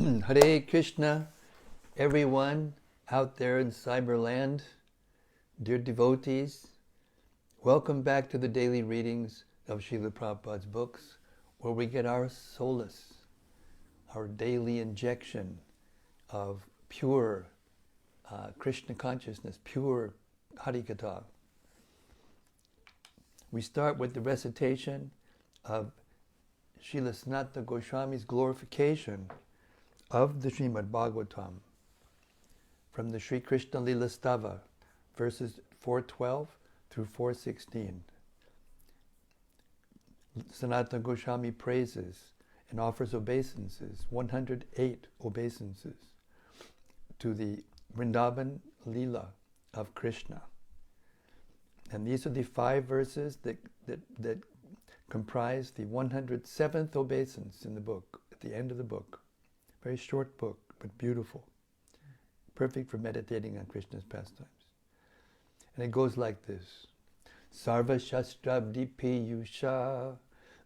Hare Krishna, everyone out there in Cyberland, dear devotees, welcome back to the daily readings of Srila Prabhupada's books, where we get our solace, our daily injection of pure Krishna consciousness, pure Harikatha. We start with the recitation of Srila Sanatana Goswami's glorification of the Śrīmad-Bhāgavatam from the Sri Krishna Lila Stava, verses 412 through 416. Sanatana Goswami praises and offers obeisances, 108 obeisances, to the Vrindavan Lila of Krishna. And these are the 5 verses that comprise the 107th obeisance in the book, at the end of the book. Very short book, but beautiful. Perfect for meditating on Krishna's pastimes. And it goes like this. Sarva Shastrabdi Piyusha,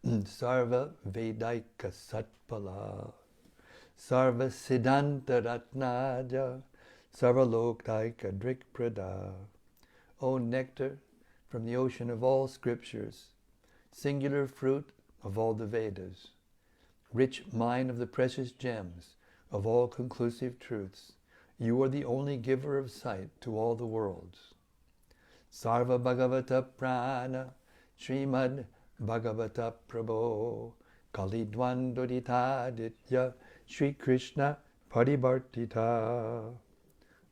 Sarva Vedaika Satpala, Sarva Siddhanta Ratnaja, Sarva Lokaika Drikprada. O nectar from the ocean of all scriptures, singular fruit of all the Vedas, rich mine of the precious gems of all conclusive truths, you are the only giver of sight to all the worlds. Sarva Bhagavata Prana, Śrīmad-Bhāgavata Prabho, Kalidwandoditaditya, Sri Krishna Parivartita.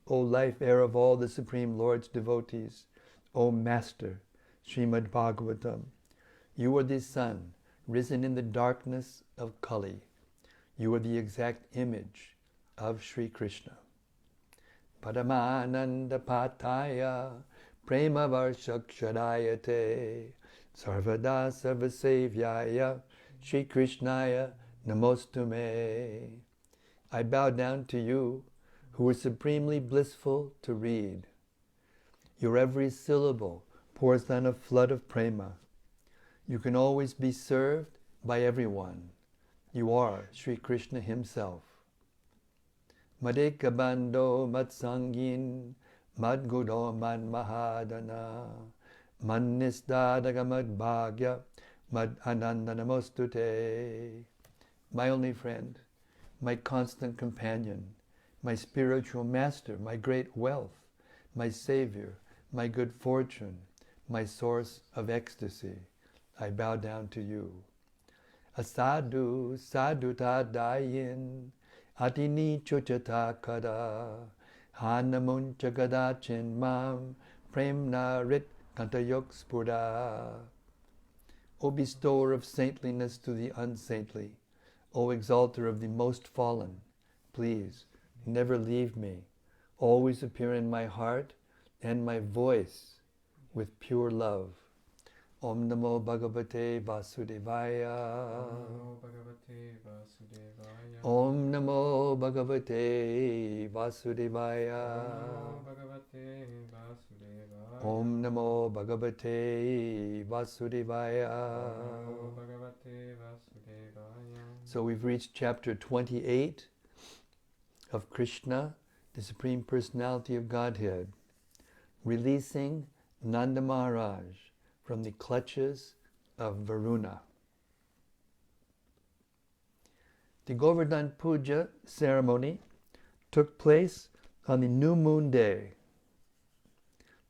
O life air of all the Supreme Lord's devotees, O Master, Śrīmad-Bhāgavatam, you are the sun, risen in the darkness of Kali. You are the exact image of Sri Krishna. Paramananda Pataya, Prema Varshakshadayate, Sarvada Sarvasevyaya, Sri Krishnaya Namostume. I bow down to you, who are supremely blissful to read. Your every syllable pours down a flood of prema. You can always be served by everyone. You are Sri Krishna himself. Madeka Bando Matsangin, Madgudo Mad Mahadana, Mannisdadaga Mad Bhagya, Mad Ananda Namostute. My only friend, my constant companion, my spiritual master, my great wealth, my savior, my good fortune, my source of ecstasy, I bow down to you. Asadu saduta dayin, atini chuchata kada, hanamuncha gadachin mam, premna rit kantayok spurda. O bestower of saintliness to the unsaintly, O exalter of the most fallen, please, never leave me. Always appear in my heart and my voice with pure love. Om Namo Bhagavate Vasudevaya. Om Namo Bhagavate Vasudevaya. Om Namo Bhagavate Vasudevaya. So we've reached chapter 28 of Krishna, the Supreme Personality of Godhead, releasing Nanda Mahārāja from the clutches of Varuṇa. The Govardhan Puja ceremony took place on the new moon day.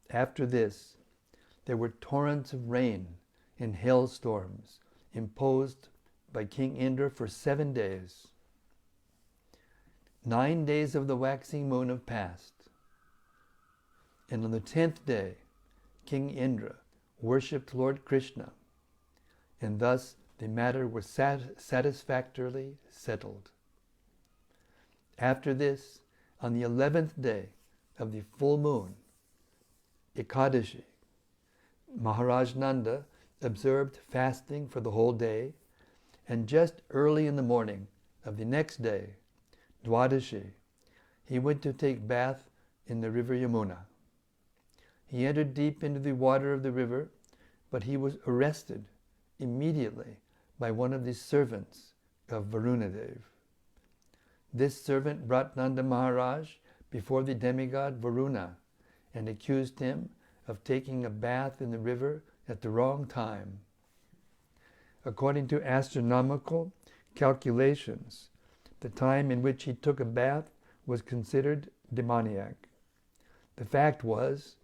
After this, there were torrents of rain and hailstorms imposed by King Indra for 7 days. 9 days of the waxing moon have passed, and on the 10th day, King Indra worshipped Lord Krishna, and thus the matter was satisfactorily settled. After this, on the 11th day of the full moon, Ekadashi, Mahārāja Nanda observed fasting for the whole day, and just early in the morning of the next day, Dwadashi, he went to take bath in the river Yamuna. He entered deep into the water of the river, but he was arrested immediately by one of the servants of Varuṇa. this servant brought Nanda Mahārāja before the demigod Varuṇa and accused him of taking a bath in the river at the wrong time. According to astronomical calculations, the time in which he took a bath was considered demoniac. The fact was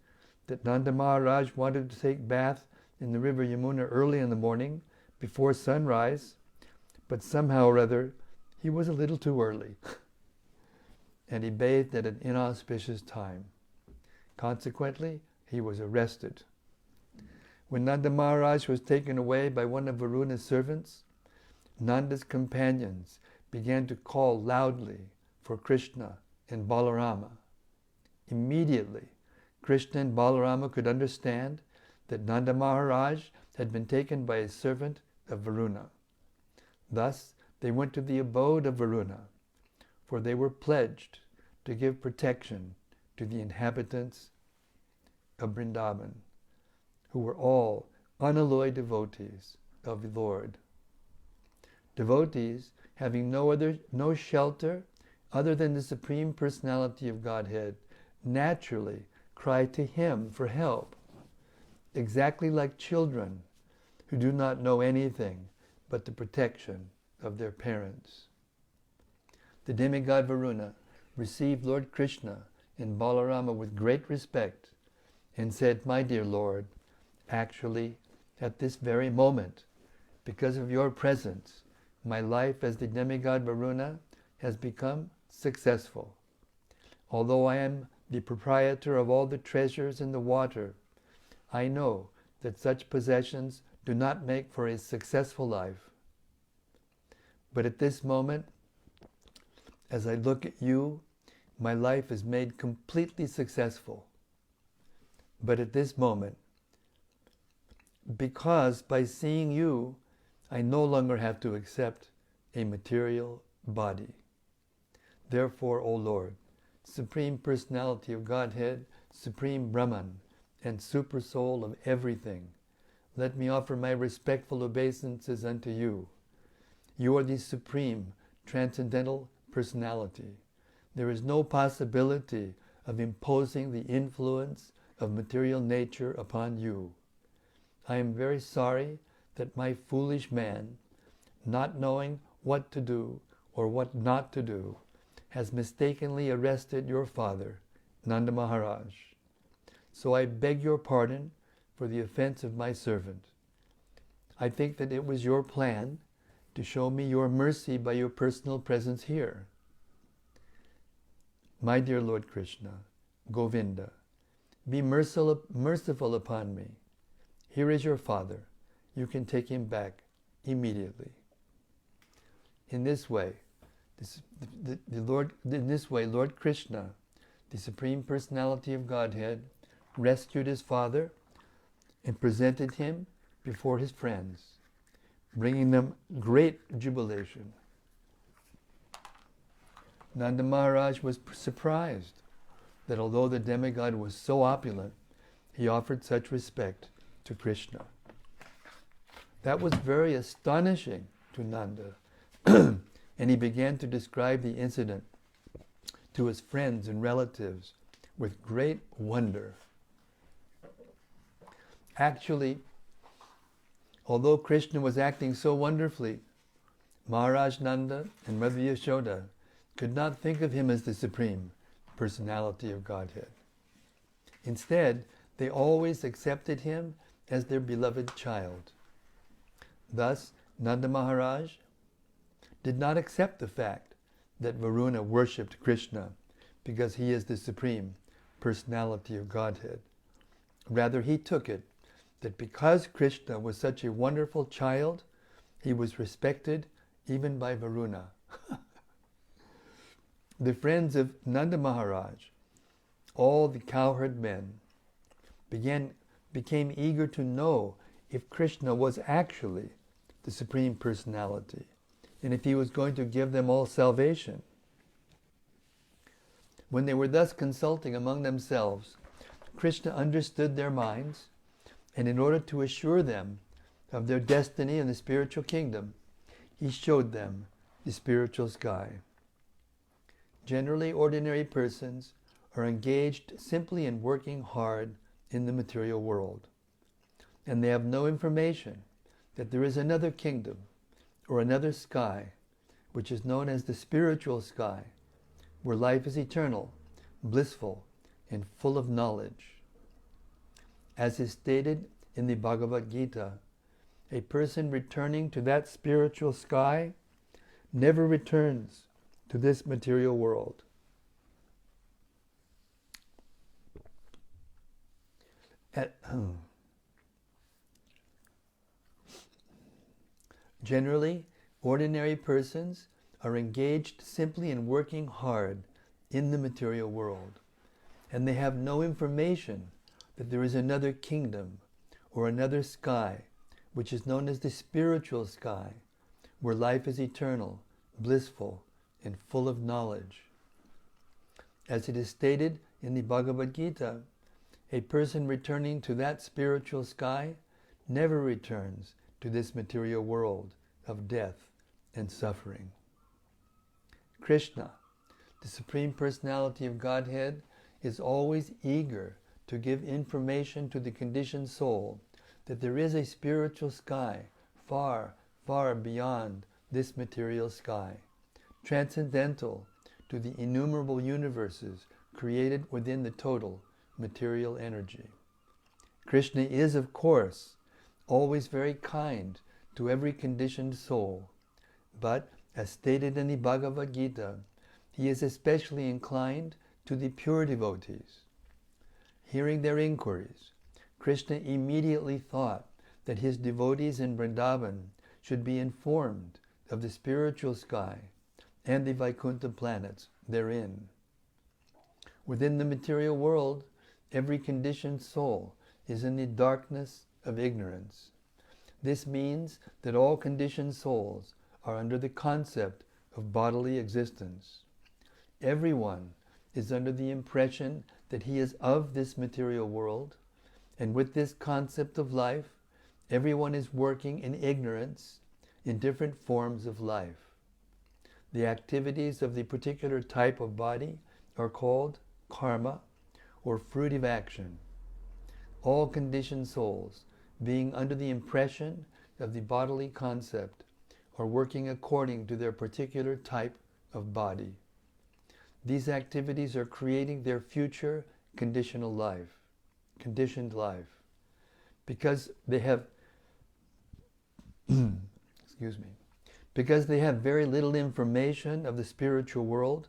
that Nanda Mahārāja wanted to take bath in the river Yamuna early in the morning before sunrise, but somehow or other he was a little too early and he bathed at an inauspicious time. Consequently, he was arrested. When Nanda Mahārāja was taken away by one of Varuṇa's servants, Nanda's companions began to call loudly for Krishna and Balarama. Immediately, Krishna and Balarama could understand that Nanda Mahārāja had been taken by a servant of Varuṇa. Thus, they went to the abode of Varuṇa, for they were pledged to give protection to the inhabitants of Vrindavan, who were all unalloyed devotees of the Lord. Devotees having no shelter other than the Supreme Personality of Godhead naturally cry to Him for help, exactly like children who do not know anything but the protection of their parents. The demigod Varuṇa received Lord Krishna and Balarama with great respect and said, "My dear Lord, actually, at this very moment, because of your presence, my life as the demigod Varuṇa has become successful. Although I am the proprietor of all the treasures in the water, I know that such possessions do not make for a successful life. But at this moment, as I look at you, my life is made completely successful. But at this moment, because by seeing you, I no longer have to accept a material body. Therefore, O Lord, Supreme Personality of Godhead, Supreme Brahman, and Supersoul of everything, let me offer my respectful obeisances unto you. You are the Supreme Transcendental Personality. There is no possibility of imposing the influence of material nature upon you. I am very sorry that my foolish man, not knowing what to do or what not to do, has mistakenly arrested your father, Nanda Mahārāja. So I beg your pardon for the offense of my servant. I think that it was your plan to show me your mercy by your personal presence here. My dear Lord Krishna, Govinda, be merciful upon me. Here is your father. You can take him back immediately." In this way, Lord Krishna, the Supreme Personality of Godhead, rescued his father and presented him before his friends, bringing them great jubilation. Nanda Mahārāja was surprised that although the demigod was so opulent, he offered such respect to Krishna. That was very astonishing to Nanda, and he began to describe the incident to his friends and relatives with great wonder. Actually, although Krishna was acting so wonderfully, Mahārāja Nanda and Mother Yashoda could not think of him as the Supreme Personality of Godhead. Instead, they always accepted him as their beloved child. Thus, Nanda Mahārāja did not accept the fact that Varuṇa worshipped Krishna because he is the Supreme Personality of Godhead. Rather, he took it that because Krishna was such a wonderful child, he was respected even by Varuṇa. The friends of Nanda Mahārāja, all the cowherd men, became eager to know if Krishna was actually the Supreme Personality and if he was going to give them all salvation. When they were thus consulting among themselves, Krishna understood their minds, and in order to assure them of their destiny in the spiritual kingdom, he showed them the spiritual sky. Generally, ordinary persons are engaged simply in working hard in the material world, and they have no information that there is another kingdom or another sky, which is known as the spiritual sky, where life is eternal, blissful, and full of knowledge. As is stated in the Bhagavad Gita, a person returning to that spiritual sky never returns to this material world. Generally, ordinary persons are engaged simply in working hard in the material world, and they have no information that there is another kingdom or another sky, which is known as the spiritual sky, where life is eternal, blissful, and full of knowledge. As it is stated in the Bhagavad Gita, a person returning to that spiritual sky never returns to this material world of death and suffering. Krishna, the Supreme Personality of Godhead, is always eager to give information to the conditioned soul that there is a spiritual sky far, far beyond this material sky, transcendental to the innumerable universes created within the total material energy. Krishna is, of course, always very kind to every conditioned soul, but, as stated in the Bhagavad Gita, he is especially inclined to the pure devotees. Hearing their inquiries, Krishna immediately thought that his devotees in Vrindavan should be informed of the spiritual sky and the Vaikuntha planets therein. Within the material world, every conditioned soul is in the darkness of ignorance. This means that all conditioned souls are under the concept of bodily existence. Everyone is under the impression that he is of this material world, and with this concept of life, everyone is working in ignorance in different forms of life. The activities of the particular type of body are called karma, or fruitive action. All conditioned souls, being under the impression of the bodily concept, are working according to their particular type of body. These activities are creating their future conditioned life. Because they have because they have very little information of the spiritual world,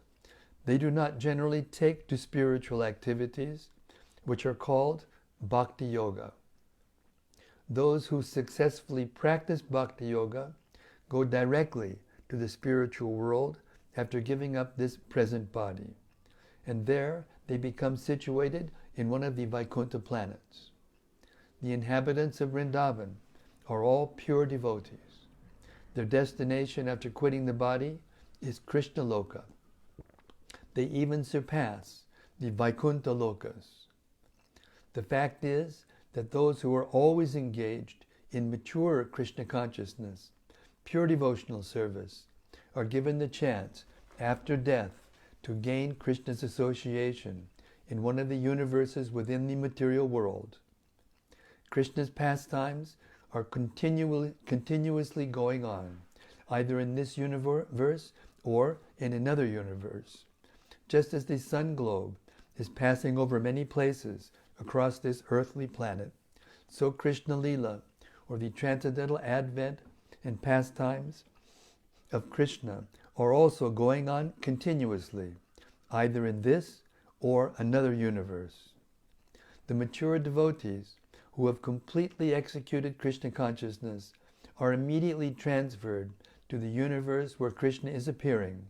they do not generally take to spiritual activities, which are called bhakti yoga. Those who successfully practice bhakti yoga go directly to the spiritual world after giving up this present body, and there they become situated in one of the Vaikuntha planets. The inhabitants of Vrindavan are all pure devotees. Their destination after quitting the body is Krishna Loka. They even surpass the Vaikuntha Lokas. The fact is that those who are always engaged in mature Krishna consciousness, pure devotional service, are given the chance after death to gain Krishna's association in one of the universes within the material world. Krishna's pastimes are continuously going on, either in this universe or in another universe. Just as the sun globe is passing over many places across this earthly planet, so Krishna Lila, or the transcendental advent and pastimes of Krishna, are also going on continuously, either in this or another universe. The mature devotees who have completely executed Krishna consciousness are immediately transferred to the universe where Krishna is appearing.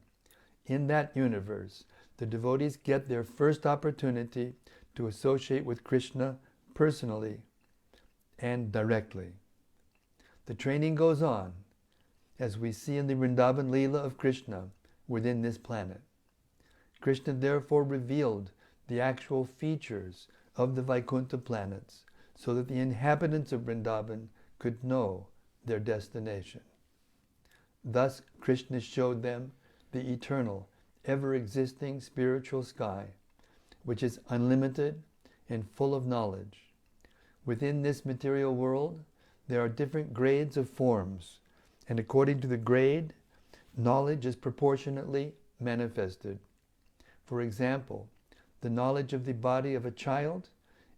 In that universe, the devotees get their first opportunity to associate with Krishna personally and directly. The training goes on, as we see in the Vrindavan Leela of Krishna within this planet. Krishna therefore revealed the actual features of the Vaikuntha planets so that the inhabitants of Vrindavan could know their destination. Thus Krishna showed them the eternal ever-existing spiritual sky, which is unlimited and full of knowledge. Within this material world, there are different grades of forms, and according to the grade, knowledge is proportionately manifested. For example, the knowledge of the body of a child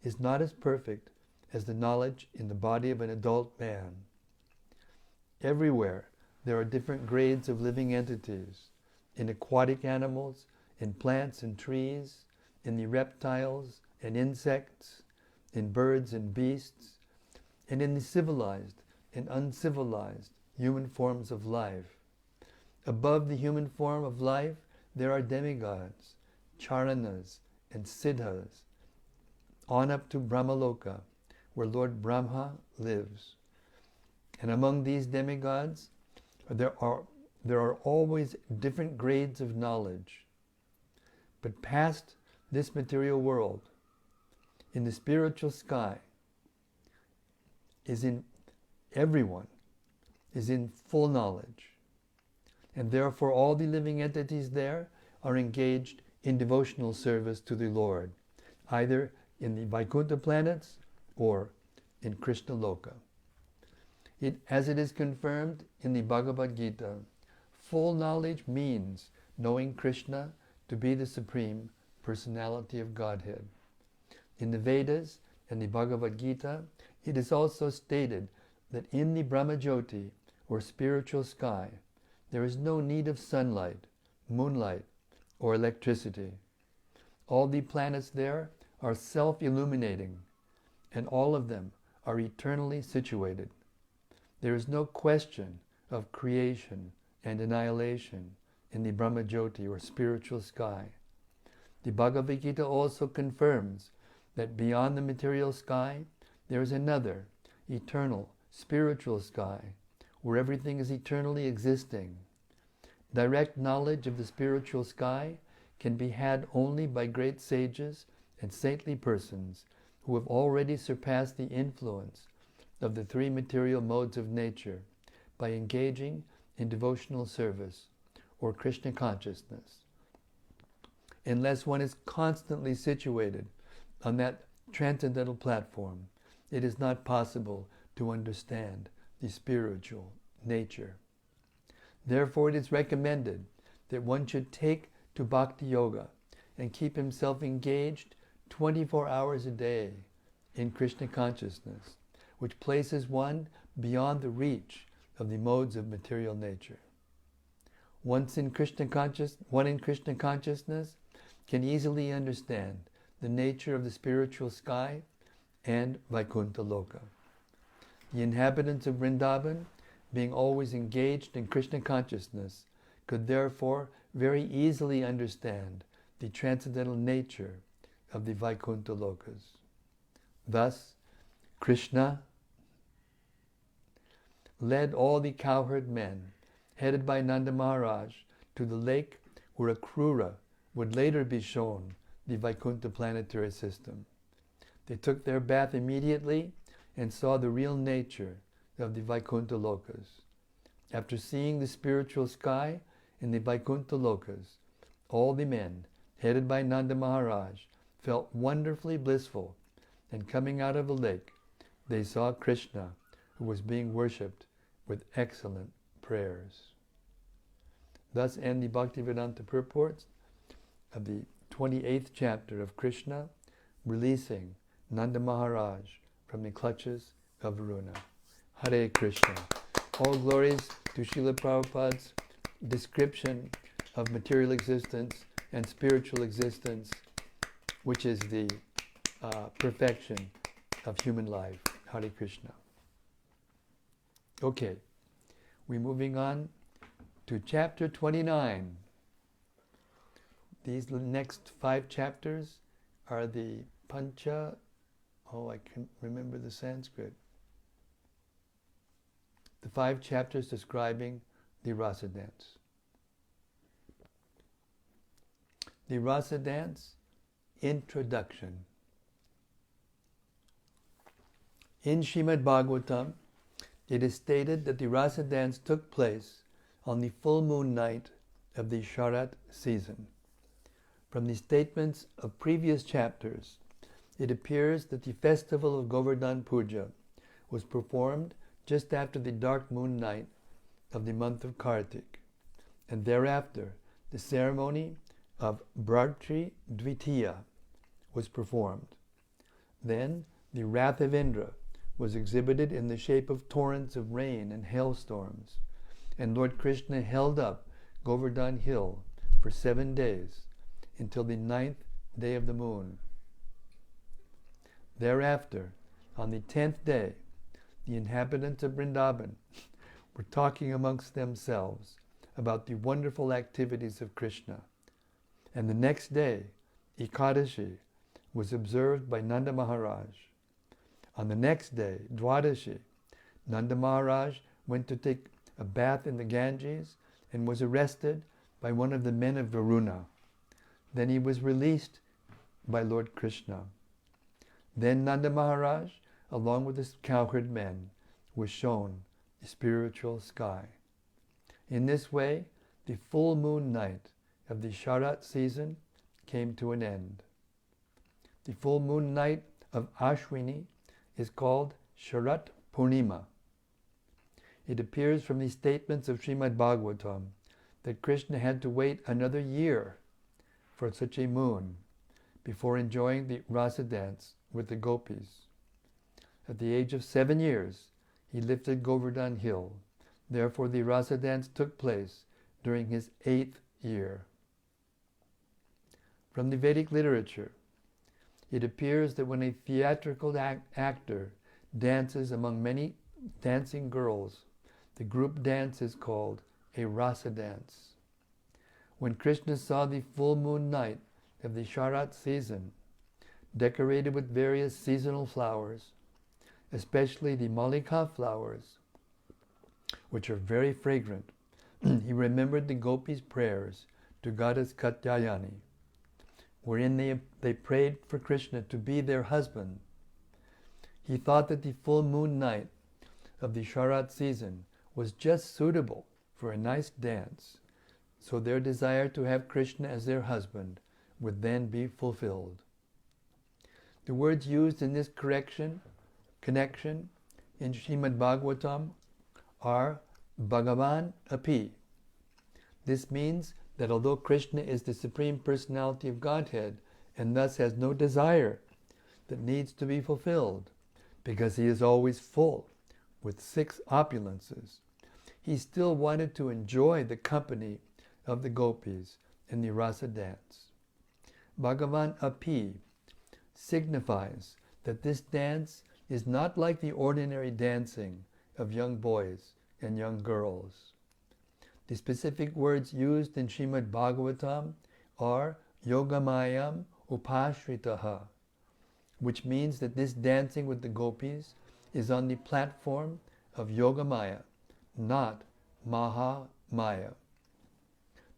is not as perfect as the knowledge in the body of an adult man. Everywhere, there are different grades of living entities, in aquatic animals, in plants and trees, in the reptiles and insects, in birds and beasts, and in the civilized and uncivilized human forms of life. Above the human form of life, there are demigods, charanas, and siddhas, on up to Brahmaloka, where Lord Brahma lives. And among these demigods, there are always different grades of knowledge. But past this material world, in the spiritual sky, everyone is in full knowledge. And therefore all the living entities there are engaged in devotional service to the Lord, either in the Vaikuntha planets or in Krishna Loka. As it is confirmed in the Bhagavad Gita, full knowledge means knowing Krishna to be the Supreme Personality of Godhead. In the Vedas and the Bhagavad Gita, it is also stated that in the Brahmajyoti, or spiritual sky, there is no need of sunlight, moonlight, or electricity. All the planets there are self-illuminating, and all of them are eternally situated. There is no question of creation and annihilation in the Brahmajyoti, or spiritual sky. The Bhagavad Gita also confirms that beyond the material sky, there is another, eternal, spiritual sky, where everything is eternally existing. Direct knowledge of the spiritual sky can be had only by great sages and saintly persons who have already surpassed the influence of the three material modes of nature by engaging in devotional service or Krishna consciousness. Unless one is constantly situated on that transcendental platform, it is not possible to understand the spiritual nature. Therefore, it is recommended that one should take to Bhakti Yoga and keep himself engaged 24 hours a day in Krishna consciousness, which places one beyond the reach of the modes of material nature. One in Krishna consciousness can easily understand the nature of the spiritual sky and Vaikuntha Loka. The inhabitants of Vrindavan, being always engaged in Krishna consciousness, could therefore very easily understand the transcendental nature of the Vaikuntha Lokas. Thus, Krishna led all the cowherd men, headed by Nanda Mahārāja, to the lake where Akrura would later be shown the Vaikuntha planetary system. They took their bath immediately and saw the real nature of the Vaikuntha Lokas. After seeing the spiritual sky in the Vaikuntha Lokas, all the men, headed by Nanda Mahārāja, felt wonderfully blissful, and coming out of the lake, they saw Krishna, who was being worshipped with excellent prayers. Thus end the Bhaktivedanta purports of the 28th chapter of Krishna releasing Nanda Mahārāja from the clutches of Varuṇa. Hare Krishna. All glories to Śrīla Prabhupāda's description of material existence and spiritual existence, which is the perfection of human life. Hare Krishna. Okay, we're moving on to chapter 29. These next 5 chapters are the Pancha, I can't remember the Sanskrit. The 5 chapters describing the Rāsa dance. The Rāsa dance, introduction. In Śrīmad-Bhāgavatam, it is stated that the Rāsa dance took place on the full moon night of the Sharat season. From the statements of previous chapters, it appears that the festival of Govardhan Puja was performed just after the dark moon night of the month of Kartik, and thereafter the ceremony of Bhartri Dvitiya was performed. Then the wrath of Indra was exhibited in the shape of torrents of rain and hailstorms, and Lord Krishna held up Govardhan Hill for 7 days until the 9th day of the moon. Thereafter, on the 10th day, the inhabitants of Vrindavan were talking amongst themselves about the wonderful activities of Krishna. And the next day, Ekadashi, was observed by Nanda Mahārāja. On the next day, Dwadashi, Nanda Mahārāja went to take a bath in the Ganges and was arrested by one of the men of Varuṇa. Then he was released by Lord Krishna. Then Nanda Mahārāja, along with his cowherd men, was shown the spiritual sky. In this way, the full moon night of the Sharat season came to an end. The full moon night of Ashwini is called Sharat Purnima. It appears from the statements of Śrīmad-Bhāgavatam that Krishna had to wait another year for such a moon before enjoying the Rāsa dance with the gopis. At the age of 7 years, he lifted Govardhan Hill. Therefore, the Rāsa dance took place during his 8th year. From the Vedic literature, it appears that when a theatrical actor dances among many dancing girls, the group dance is called a Rāsa dance. When Krishna saw the full moon night of the Sharat season, decorated with various seasonal flowers, especially the Mallika flowers, which are very fragrant, he remembered the gopis' prayers to Goddess Katyayani, wherein they prayed for Krishna to be their husband. He thought that the full moon night of the Sharat season was just suitable for a nice dance, so their desire to have Krishna as their husband would then be fulfilled. The words used in this connection in Śrīmad-Bhāgavatam are Bhagavan Api. This means that although Krishna is the Supreme Personality of Godhead and thus has no desire that needs to be fulfilled, because he is always full with 6 opulences, he still wanted to enjoy the company of the gopis in the Rasa dance. Bhagavan Api signifies that this dance is not like the ordinary dancing of young boys and young girls. The specific words used in Śrīmad-Bhāgavatam are Yogamayam Upashritaha, which means that this dancing with the gopis is on the platform of Yogamaya, not Mahamaya.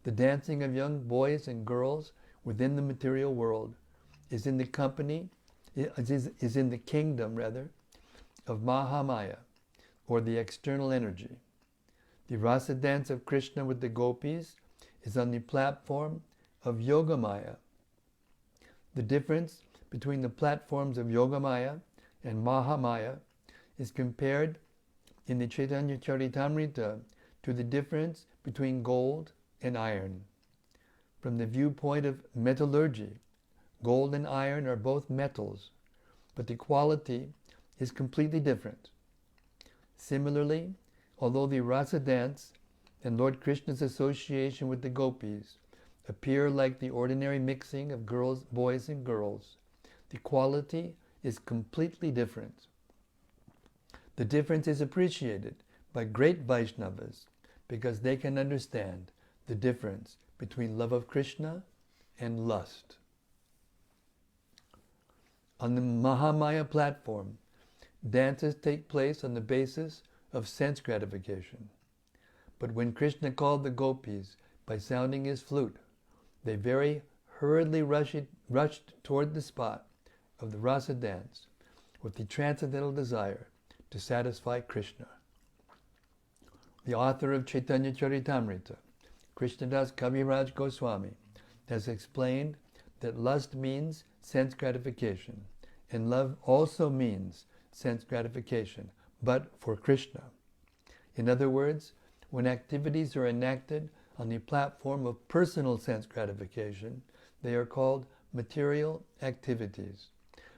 The dancing of young boys and girls within the material world is in the kingdom of Mahamaya, or the external energy. The Rasa dance of Krishna with the gopis is on the platform of Yogamaya. The difference between the platforms of Yogamaya and Mahamaya is compared in the Chaitanya Charitamrita to the difference between gold and iron. From the viewpoint of metallurgy, gold and iron are both metals, but the quality is completely different. Similarly, although the Rasa dance and Lord Krishna's association with the gopis appear like the ordinary mixing of boys and girls, the quality is completely different. The difference is appreciated by great Vaishnavas because they can understand the difference between love of Krishna and lust. On the Mahamaya platform, dances take place on the basis of sense gratification. But when Krishna called the gopis by sounding his flute, they very hurriedly rushed toward the spot of the Rasa dance with the transcendental desire to satisfy Krishna. The author of Chaitanya Charitamrita Krishnadas Kaviraj Goswami has explained that lust means sense gratification, and love also means sense gratification, but for Krishna. In other words, when activities are enacted on the platform of personal sense gratification, they are called material activities.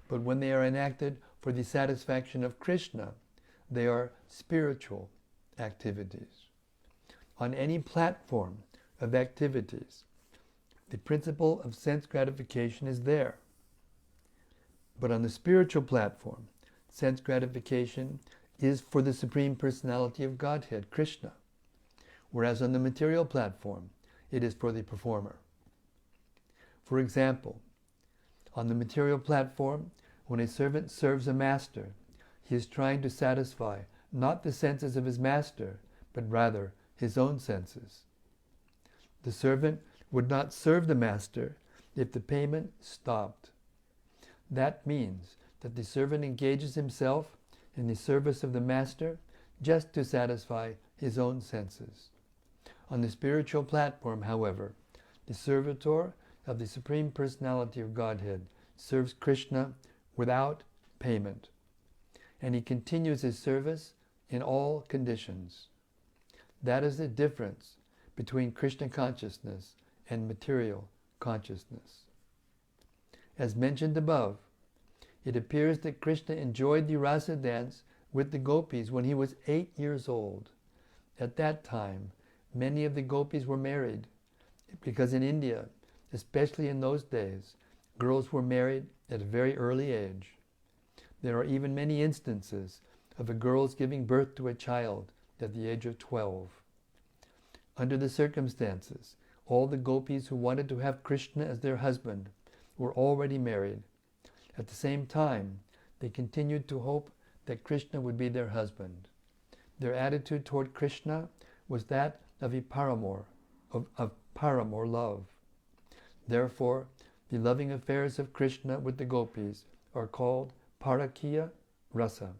But when they are enacted for the satisfaction of Krishna, they are spiritual activities. On any platform of activities, the principle of sense gratification is there. But on the spiritual platform, sense gratification is for the Supreme Personality of Godhead, Krishna, whereas on the material platform, it is for the performer. For example, on the material platform, when a servant serves a master, he is trying to satisfy not the senses of his master, but rather his own senses. The servant would not serve the master if the payment stopped. That means that the servant engages himself in the service of the master just to satisfy his own senses. On the spiritual platform, however, the servitor of the Supreme Personality of Godhead serves Krishna without payment, and he continues his service in all conditions. That is the difference between Krishna consciousness and material consciousness. As mentioned above, it appears that Krishna enjoyed the Rasa dance with the gopis when he was 8 years old. At that time, many of the gopis were married, because in India, especially in those days, girls were married at a very early age. There are even many instances of a girl's giving birth to a child at the age of 12. Under the circumstances, all the gopis who wanted to have Krishna as their husband were already married. At the same time, they continued to hope that Krishna would be their husband. Their attitude toward Krishna was that of a paramour, of paramour love. Therefore, the loving affairs of Krishna with the gopis are called Parakiya Rasa.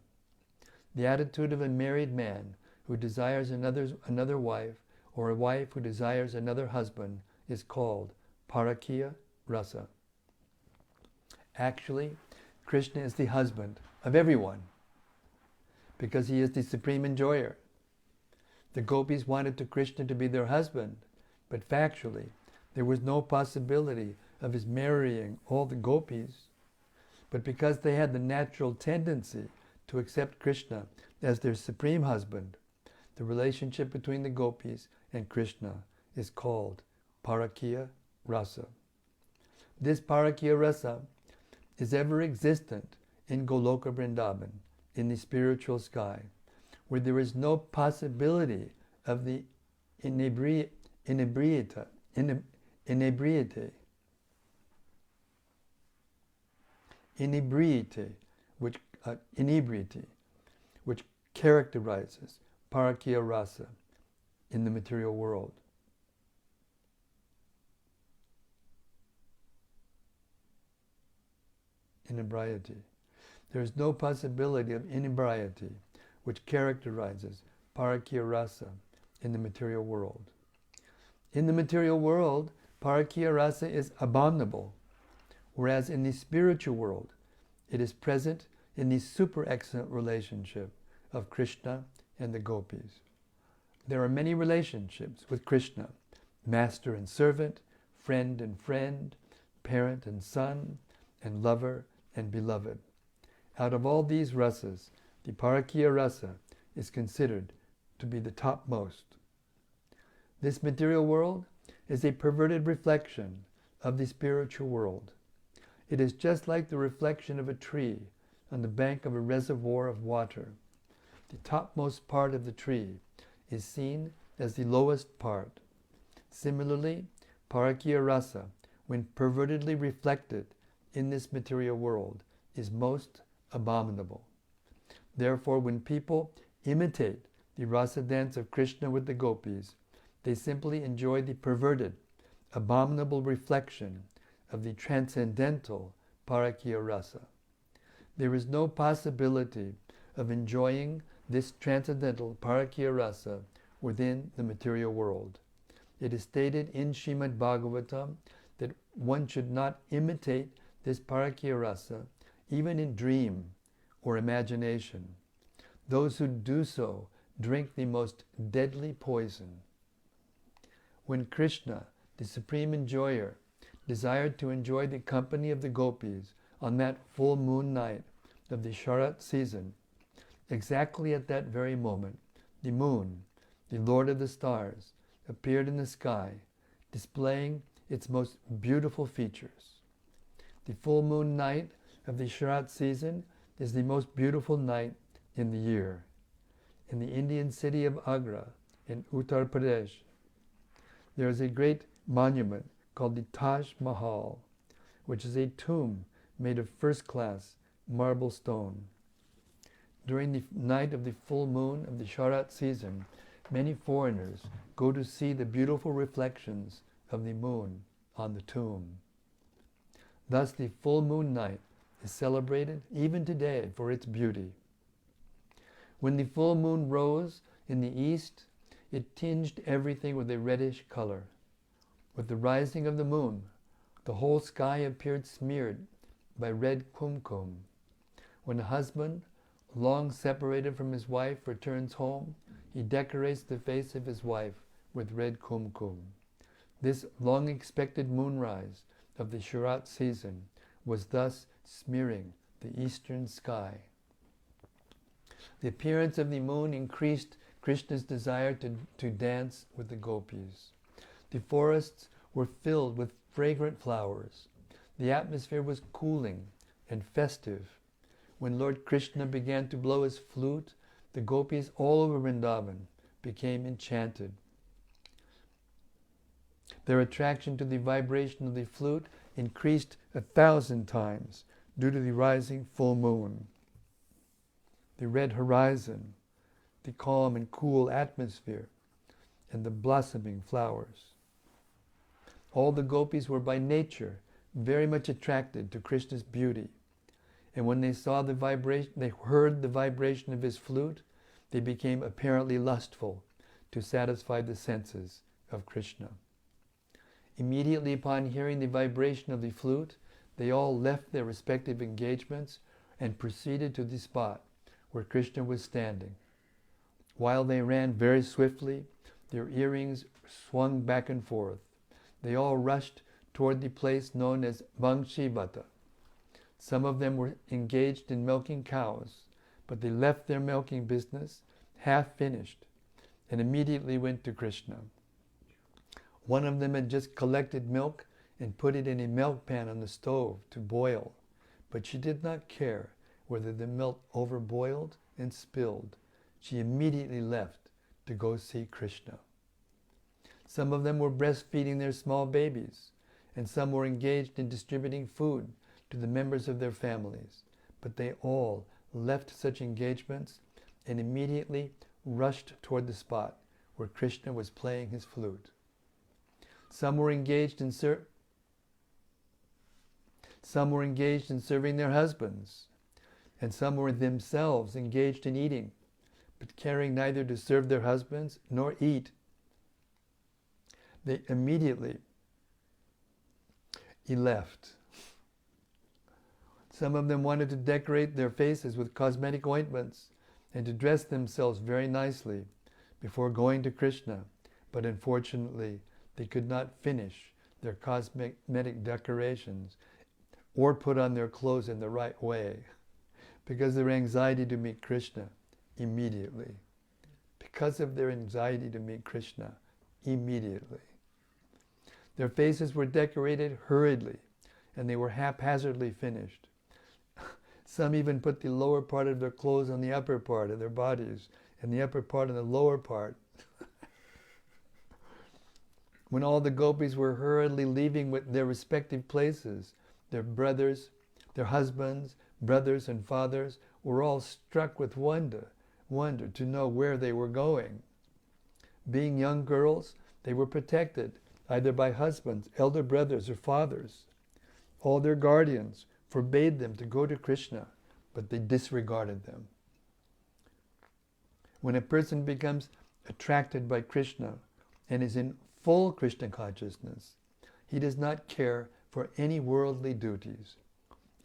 The attitude of a married man who desires another wife, or a wife who desires another husband, is called Parakiya Rasa. Actually, Krishna is the husband of everyone, because he is the supreme enjoyer. The gopis wanted Krishna to be their husband, but factually, there was no possibility of his marrying all the gopis. But because they had the natural tendency to accept Krishna as their supreme husband, the relationship between the gopis and Krishna is called Parakiya Rasa. This Parakiya Rasa is ever existent in Goloka Vrindavan, in the spiritual sky, where there is no possibility of the inebriety, which characterizes Parakiya Rasa in the material world. Inebriety. There is no possibility of inebriety which characterizes Parakiya Rasa in the material world. In the material world, Parakiya Rasa is abominable, whereas in the spiritual world, it is present in the super excellent relationship of Krishna and the gopis. There are many relationships with Krishna: master and servant, friend, parent and son, and lover and beloved. Out of all these rasas, the Parakiya Rasa is considered to be the topmost. This material world is a perverted reflection of the spiritual world. It is just like the reflection of a tree on the bank of a reservoir of water. The topmost part of the tree is seen as the lowest part. Similarly, Parakiya Rasa, when pervertedly reflected in this material world, is most abominable. Therefore, when people imitate the rasa dance of Krishna with the gopis, they simply enjoy the perverted, abominable reflection of the transcendental Parakiya Rasa. There is no possibility of enjoying this transcendental Parakiya Rasa within the material world. It is stated in Śrīmad-Bhāgavatam that one should not imitate this parakya rasa even in dream or imagination. Those who do so drink the most deadly poison. When Krishna, the supreme enjoyer, desired to enjoy the company of the gopis on that full moon night of the Sharat season, exactly at that very moment, the moon, the Lord of the stars, appeared in the sky, displaying its most beautiful features. The full moon night of the Sharat season is the most beautiful night in the year. In the Indian city of Agra, in Uttar Pradesh, there is a great monument called the Taj Mahal, which is a tomb made of first-class marble stone. During the night of the full moon of the Sharat season, many foreigners go to see the beautiful reflections of the moon on the tomb. Thus the full moon night is celebrated even today for its beauty. When the full moon rose in the east, it tinged everything with a reddish color. With the rising of the moon, the whole sky appeared smeared by red kumkum. When a husband, long separated from his wife, returns home, he decorates the face of his wife with red kumkum. This long-expected moonrise of the Sharat season was thus smearing the eastern sky. The appearance of the moon increased Krishna's desire to dance with the gopis. The forests were filled with fragrant flowers. The atmosphere was cooling and festive. When Lord Krishna began to blow his flute, the gopis all over Vrindavan became enchanted. Their attraction to the vibration of the flute increased 1,000 times due to the rising full moon, the red horizon, the calm and cool atmosphere, and the blossoming flowers. All the gopis were by nature very much attracted to Krishna's beauty, and when they saw the vibration, they heard the vibration of his flute, they became apparently lustful to satisfy the senses of Krishna. Immediately upon hearing the vibration of the flute, they all left their respective engagements and proceeded to the spot where Krishna was standing. While they ran very swiftly, their earrings swung back and forth. They all rushed toward the place known as Vaṅśīvata. Some of them were engaged in milking cows, but they left their milking business half finished and immediately went to Krishna. One of them had just collected milk and put it in a milk pan on the stove to boil, but she did not care whether the milk overboiled and spilled. She immediately left to go see Krishna. Some of them were breastfeeding their small babies, and some were engaged in distributing food to the members of their families, but they all left such engagements and immediately rushed toward the spot where Krishna was playing his flute. Some were engaged in serving their husbands, and some were themselves engaged in eating, but caring neither to serve their husbands nor eat. They immediately left. Some of them wanted to decorate their faces with cosmetic ointments and to dress themselves very nicely before going to Krishna, but unfortunately they could not finish their cosmetic decorations or put on their clothes in the right way because of their anxiety to meet Krishna immediately. Because of their anxiety to meet Krishna immediately. Their faces were decorated hurriedly and they were haphazardly finished. Some even put the lower part of their clothes on the upper part of their bodies and the upper part on the lower part. When all the gopis were hurriedly leaving with their respective places, their brothers, their husbands, brothers and fathers were all struck with wonder to know where they were going. Being young girls, they were protected either by husbands, elder brothers, or fathers. All their guardians forbade them to go to Krishna, but they disregarded them. When a person becomes attracted by Krishna and is in full Krishna consciousness, he does not care for any worldly duties,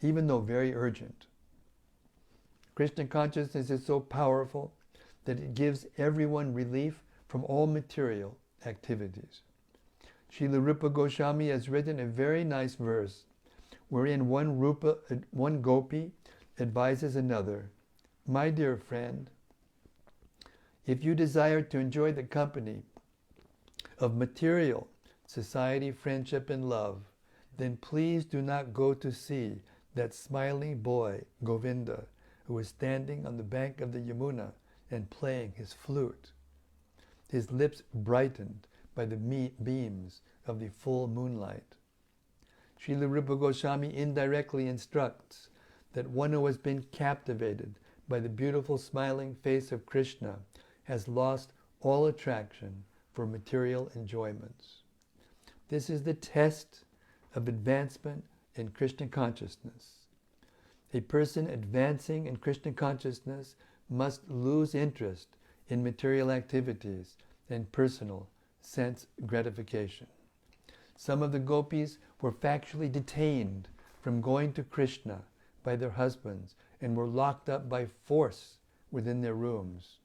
even though very urgent. Krishna consciousness is so powerful that it gives everyone relief from all material activities. Srila Rupa Goswami has written a very nice verse wherein one gopi advises another, "My dear friend, if you desire to enjoy the company of material, society, friendship, and love, then please do not go to see that smiling boy, Govinda, who is standing on the bank of the Yamuna and playing his flute, his lips brightened by the beams of the full moonlight." Srila Rupa Goswami indirectly instructs that one who has been captivated by the beautiful smiling face of Krishna has lost all attraction for material enjoyments. This is the test of advancement in Krishna consciousness. A person advancing in Krishna consciousness must lose interest in material activities and personal sense gratification. Some of the gopis were factually detained from going to Krishna by their husbands and were locked up by force within their rooms.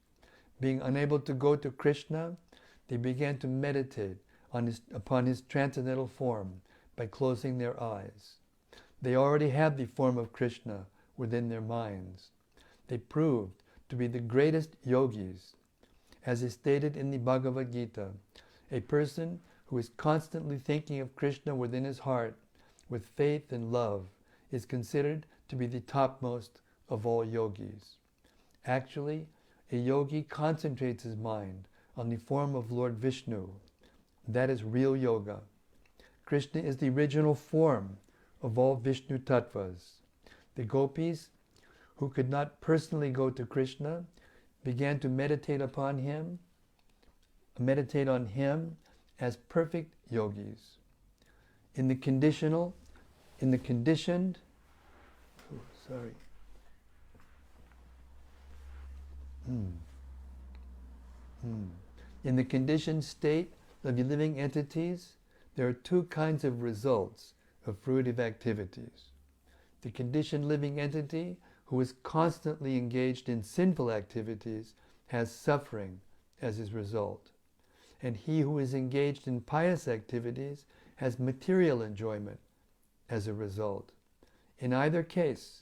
Being unable to go to Krishna, they began to meditate upon his transcendental form by closing their eyes. They already had the form of Krishna within their minds. They proved to be the greatest yogis. As is stated in the Bhagavad Gita, a person who is constantly thinking of Krishna within his heart with faith and love is considered to be the topmost of all yogis. Actually, a yogi concentrates his mind on the form of Lord Vishnu. That is real yoga. Krishna is the original form of all Vishnu tattvas. The gopis, who could not personally go to Krishna, began to meditate on him as perfect yogis. In the conditioned state of the living entities, there are two kinds of results of fruitive activities. The conditioned living entity, who is constantly engaged in sinful activities, has suffering as his result. And he who is engaged in pious activities has material enjoyment as a result. In either case,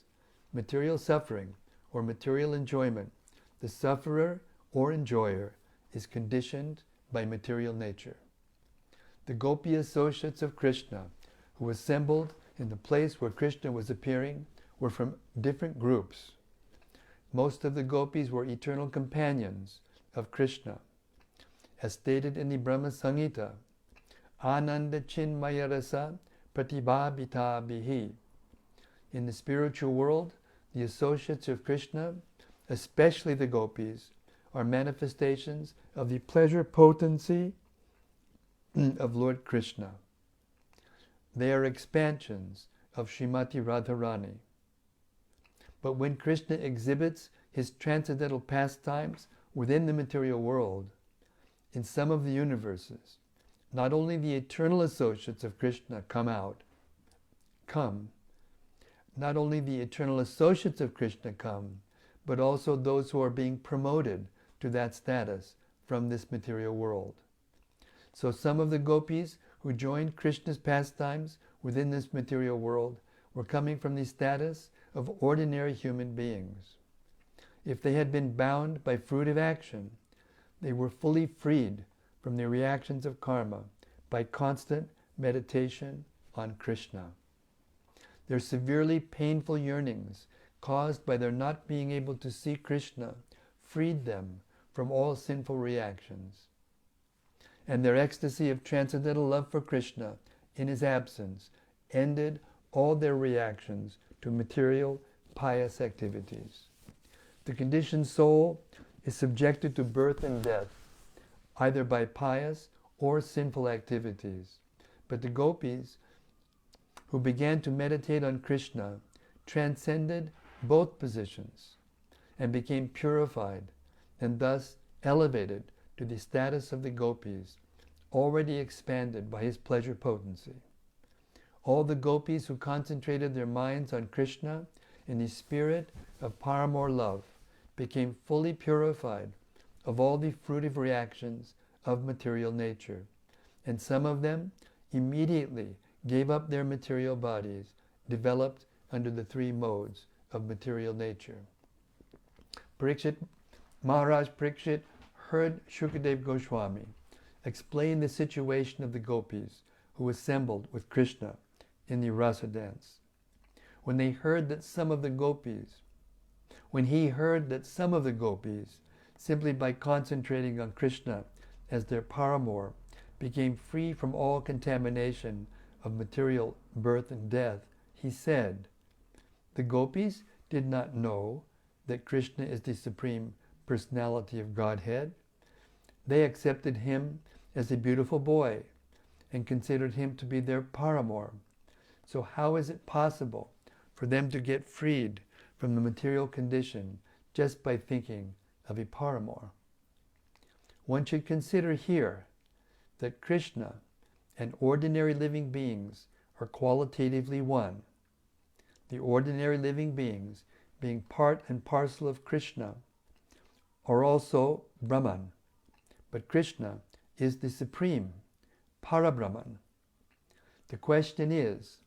material suffering or material enjoyment, the sufferer or enjoyer is conditioned by material nature. The gopi associates of Krishna, who assembled in the place where Krishna was appearing, were from different groups. Most of the gopis were eternal companions of Krishna. As stated in the Brahma Samhita, Ananda Chinmaya Rasa Pratibhabhita Bihi. In the spiritual world, the associates of Krishna, especially the gopis, are manifestations of the pleasure potency of Lord Krishna. They are expansions of Srimati Radharani. But when Krishna exhibits his transcendental pastimes within the material world, in some of the universes, not only the eternal associates of Krishna come, not only the eternal associates of Krishna come, but also those who are being promoted to that status from this material world. So some of the gopis who joined Krishna's pastimes within this material world were coming from the status of ordinary human beings. If they had been bound by fruitive action, they were fully freed from the reactions of karma by constant meditation on Krishna. Their severely painful yearnings caused by their not being able to see Krishna freed them from all sinful reactions. And their ecstasy of transcendental love for Krishna in his absence ended all their reactions to material pious activities. The conditioned soul is subjected to birth and death, either by pious or sinful activities. But the gopis, who began to meditate on Krishna, transcended both positions and became purified and thus elevated to the status of the gopis, already expanded by his pleasure potency. All the gopis who concentrated their minds on Krishna in the spirit of paramour love became fully purified of all the fruitive reactions of material nature, and some of them immediately gave up their material bodies, developed under the three modes of material nature. Maharaj Parikshit heard Shukadeva Goswami explain the situation of the gopis who assembled with Krishna in the Rāsa dance. When he heard that some of the gopis, simply by concentrating on Krishna as their paramour, became free from all contamination of material birth and death, he said, "The gopis did not know that Krishna is the Supreme Personality of Godhead. They accepted him as a beautiful boy and considered him to be their paramour. So how is it possible for them to get freed from the material condition just by thinking of a paramour?" One should consider here that Krishna and ordinary living beings are qualitatively one. The ordinary living beings, being part and parcel of Krishna, are also Brahman, but Krishna is the supreme Parabrahman. The question is,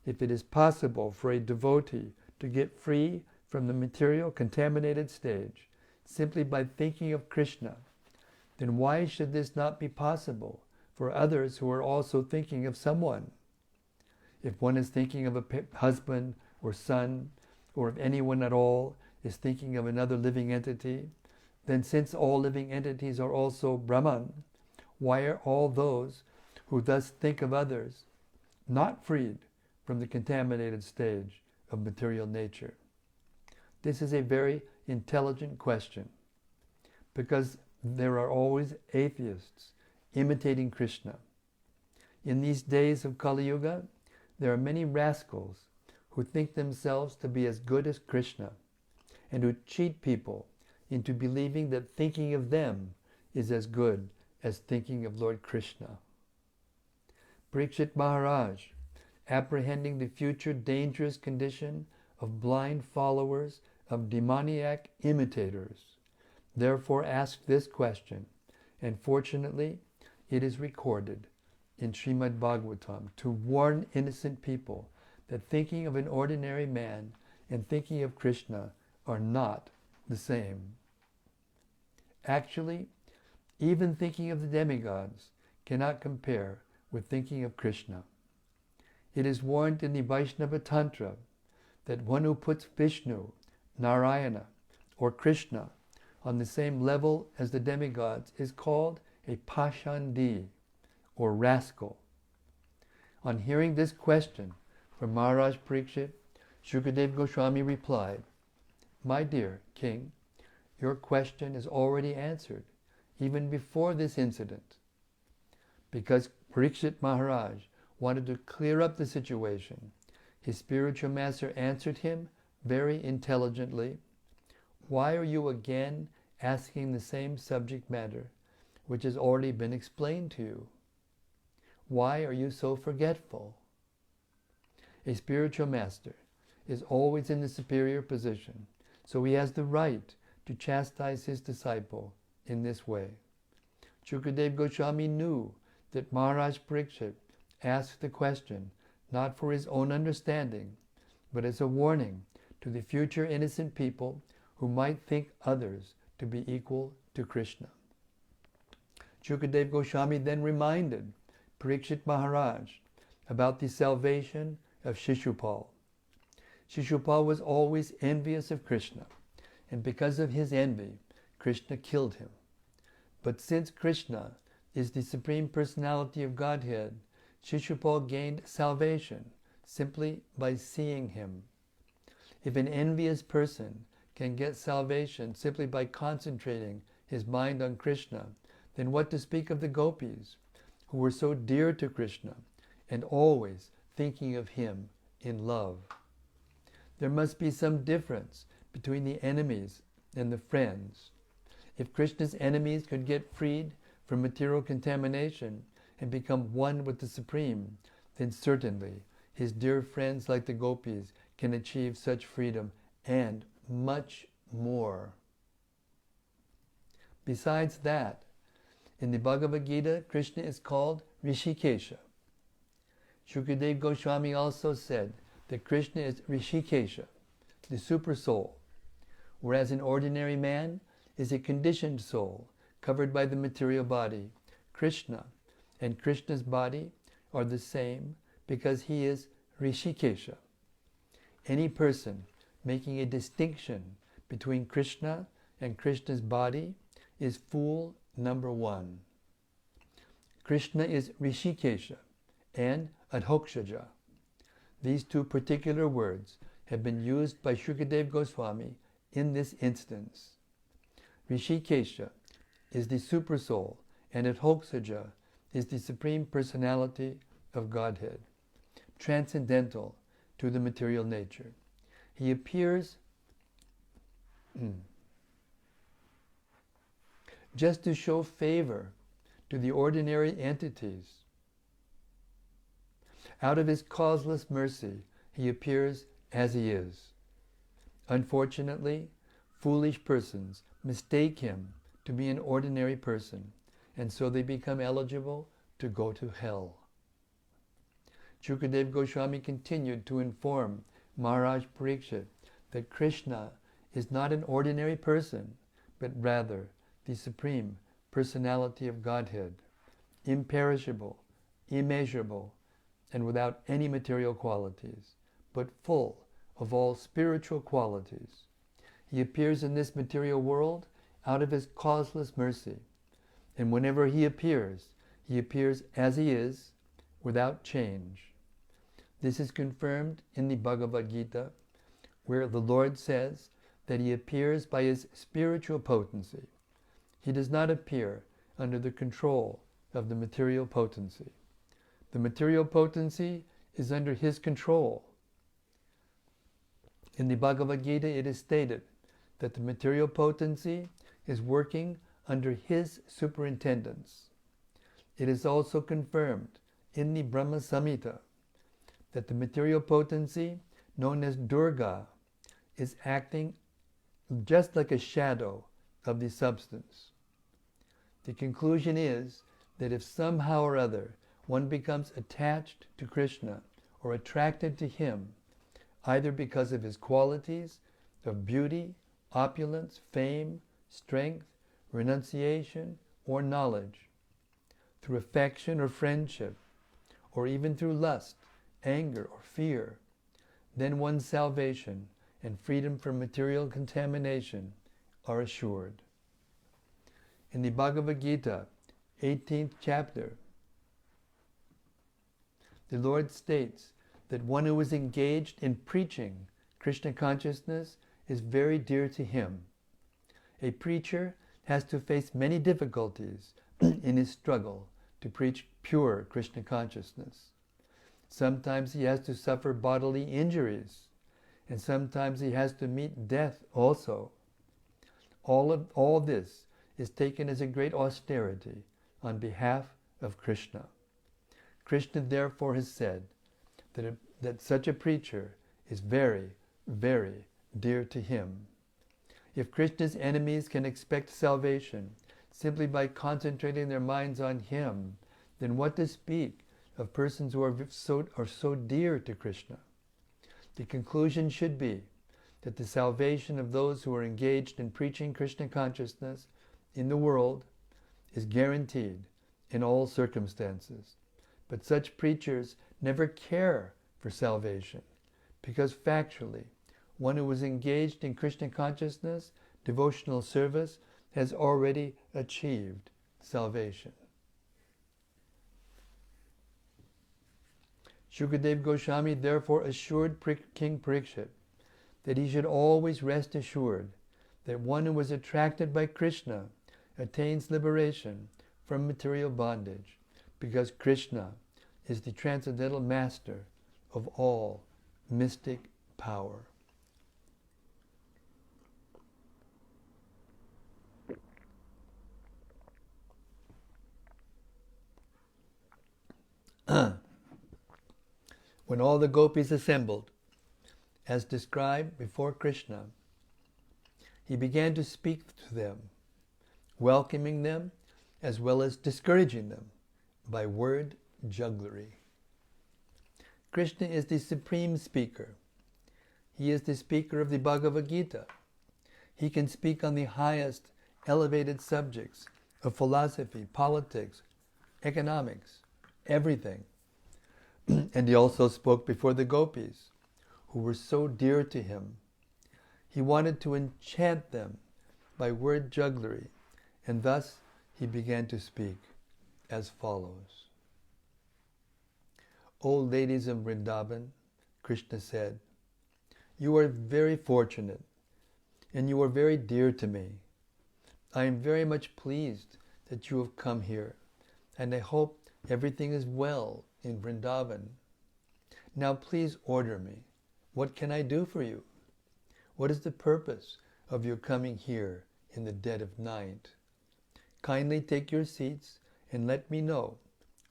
if it is possible for a devotee to get free from the material contaminated stage simply by thinking of Krishna, then why should this not be possible for others who are also thinking of someone? If one is thinking of a husband or son, or if anyone at all is thinking of another living entity, then since all living entities are also Brahman, why are all those who thus think of others not freed from the contaminated stage of material nature? This is a very intelligent question, because there are always atheists imitating Krishna. In these days of Kali Yuga, there are many rascals who think themselves to be as good as Krishna, and who cheat people into believing that thinking of them is as good as thinking of Lord Krishna. Parikshit Maharaj, apprehending the future dangerous condition of blind followers of demoniac imitators, therefore asked this question, and fortunately it is recorded in Śrīmad-Bhāgavatam to warn innocent people that thinking of an ordinary man and thinking of Krishna are not the same. Actually, even thinking of the demigods cannot compare with thinking of Krishna. It is warned in the Vaishnava Tantra that one who puts Vishnu, Narayana, or Krishna on the same level as the demigods is called a Pashandi, or rascal. On hearing this question from Maharaj Parikshit, Shukadeva Goswami replied, "My dear king, your question is already answered, even before this incident." Because Parikshit Maharaj wanted to clear up the situation, his spiritual master answered him very intelligently, "Why are you again asking the same subject matter which has already been explained to you? Why are you so forgetful?" A spiritual master is always in the superior position, so he has the right to chastise his disciple in this way. Shukadeva Goswami knew that Maharaj Parikshit asked the question not for his own understanding, but as a warning to the future innocent people who might think others to be equal to Krishna. Shukadeva Goswami then reminded Parikshit Maharaj about the salvation of Shishupal. Shishupal was always envious of Krishna, and because of his envy, Krishna killed him. But since Krishna is the Supreme Personality of Godhead, Shishupal gained salvation simply by seeing him. If an envious person can get salvation simply by concentrating his mind on Krishna, then what to speak of the gopis, who were so dear to Krishna and always thinking of him in love? There must be some difference between the enemies and the friends. If Krishna's enemies could get freed from material contamination, and become one with the Supreme, then certainly his dear friends like the gopis can achieve such freedom and much more. Besides that, in the Bhagavad Gita, Krishna is called Rishikesha. Shukadeva Goswami also said that Krishna is Rishikesha, the super soul, whereas an ordinary man is a conditioned soul covered by the material body. Krishna and Krishna's body are the same because he is Rishikesha. Any person making a distinction between Krishna and Krishna's body is fool number one. Krishna is Rishikesha and Adhokshaja. These two particular words have been used by Shukadeva Goswami in this instance. Rishikesha is the Supersoul and Adhokshaja is the Supreme Personality of Godhead, transcendental to the material nature. He appears just to show favor to the ordinary entities. Out of his causeless mercy, he appears as he is. Unfortunately, foolish persons mistake him to be an ordinary person, and so they become eligible to go to hell. Shukadeva Goswami continued to inform Mahārāja Parikshit that Krishna is not an ordinary person, but rather the Supreme Personality of Godhead, imperishable, immeasurable, and without any material qualities, but full of all spiritual qualities. He appears in this material world out of his causeless mercy, and whenever he appears as he is, without change. This is confirmed in the Bhagavad Gita, where the Lord says that he appears by his spiritual potency. He does not appear under the control of the material potency. The material potency is under his control. In the Bhagavad Gita, it is stated that the material potency is working under his superintendence. It is also confirmed in the Brahma Samhita that the material potency, known as Durga, is acting just like a shadow of the substance. The conclusion is that if somehow or other one becomes attached to Krishna or attracted to him, either because of his qualities of beauty, opulence, fame, strength, renunciation, or knowledge, through affection or friendship, or even through lust, anger, or fear, then one's salvation and freedom from material contamination are assured. In the Bhagavad Gita, 18th chapter, the Lord states that one who is engaged in preaching Krishna consciousness is very dear to him. A preacher has to face many difficulties in his struggle to preach pure Krishna consciousness. Sometimes he has to suffer bodily injuries, and sometimes he has to meet death also. All this is taken as a great austerity on behalf of Krishna. Krishna therefore has said that such a preacher is very, very dear to him. If Krishna's enemies can expect salvation simply by concentrating their minds on him, then what to speak of persons who are so dear to Krishna? The conclusion should be that the salvation of those who are engaged in preaching Krishna consciousness in the world is guaranteed in all circumstances. But such preachers never care for salvation, because factually, one who is engaged in Krishna consciousness, devotional service, has already achieved salvation. Shukadeva Goswami therefore assured King Parikshit that he should always rest assured that one who is attracted by Krishna attains liberation from material bondage, because Krishna is the transcendental master of all mystic power. When all the gopis assembled, as described before Krishna, he began to speak to them, welcoming them as well as discouraging them by word jugglery. Krishna is the supreme speaker. He is the speaker of the Bhagavad Gita. He can speak on the highest elevated subjects of philosophy, politics, economics, everything. And he also spoke before the gopis, who were so dear to him. He wanted to enchant them by word jugglery, and thus he began to speak as follows. O ladies of Vrindavan, Krishna said, you are very fortunate, and you are very dear to me. I am very much pleased that you have come here, and I hope everything is well in Vrindavan. Now please order me. What can I do for you? What is the purpose of your coming here in the dead of night? Kindly take your seats and let me know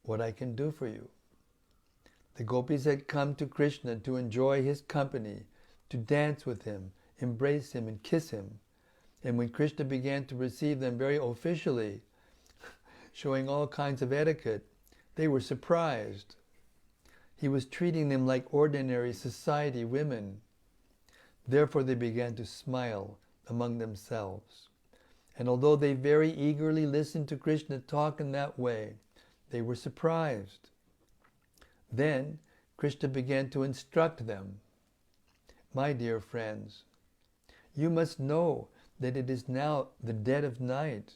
what I can do for you. The gopis had come to Krishna to enjoy his company, to dance with him, embrace him and kiss him. And when Krishna began to receive them very officially, showing all kinds of etiquette, they were surprised. He was treating them like ordinary society women. Therefore they began to smile among themselves. And although they very eagerly listened to Krishna talk in that way, they were surprised. Then Krishna began to instruct them. My dear friends, you must know that it is now the dead of night,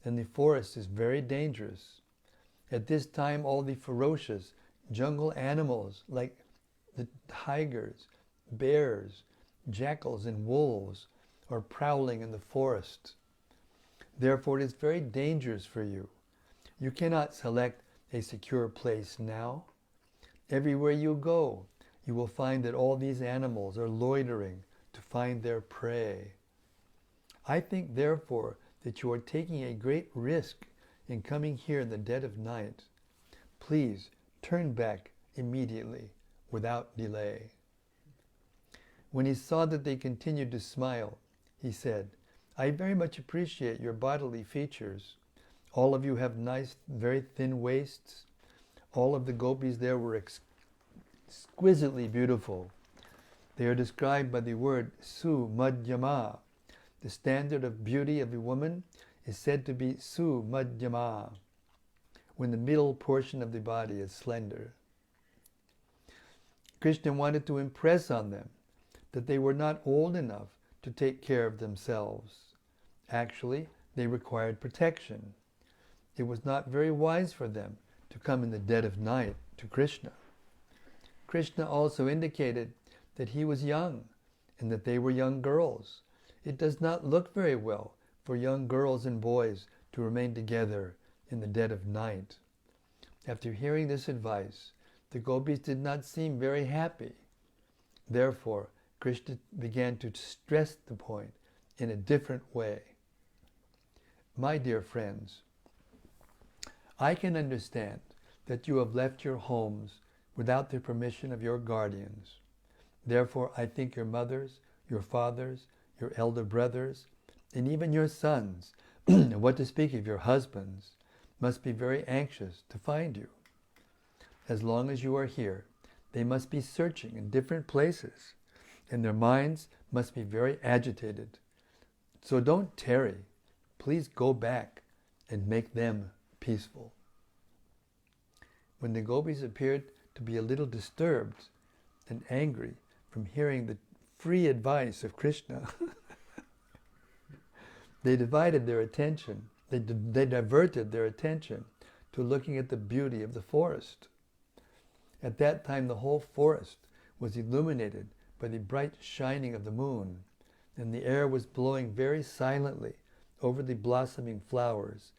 and the forest is very dangerous. At this time, all the ferocious jungle animals like the tigers, bears, jackals, and wolves are prowling in the forest. Therefore, it is very dangerous for you. You cannot select a secure place now. Everywhere you go, you will find that all these animals are loitering to find their prey. I think, therefore, that you are taking a great risk in coming here in the dead of night. Please turn back immediately, without delay. When he saw that they continued to smile, he said, I very much appreciate your bodily features. All of you have nice, very thin waists. All of the gopis there were exquisitely beautiful. They are described by the word su-madhyama. The standard of beauty of a woman is said to be su-madhyama, when the middle portion of the body is slender. Krishna wanted to impress on them that they were not old enough to take care of themselves. Actually, they required protection. It was not very wise for them to come in the dead of night to Krishna. Krishna also indicated that he was young and that they were young girls. It does not look very well for young girls and boys to remain together in the dead of night. After hearing this advice, the gopis did not seem very happy. Therefore, Krishna began to stress the point in a different way. My dear friends, I can understand that you have left your homes without the permission of your guardians. Therefore, I think your mothers, your fathers, your elder brothers, and even your sons, and what to speak of your husbands, must be very anxious to find you. As long as you are here, they must be searching in different places, and their minds must be very agitated. So don't tarry. Please go back and make them peaceful. When the gopis appeared to be a little disturbed and angry from hearing the free advice of Krishna, they diverted their attention to looking at the beauty of the forest. At that time, the whole forest was illuminated by the bright shining of the moon, and the air was blowing very silently over the blossoming flowers,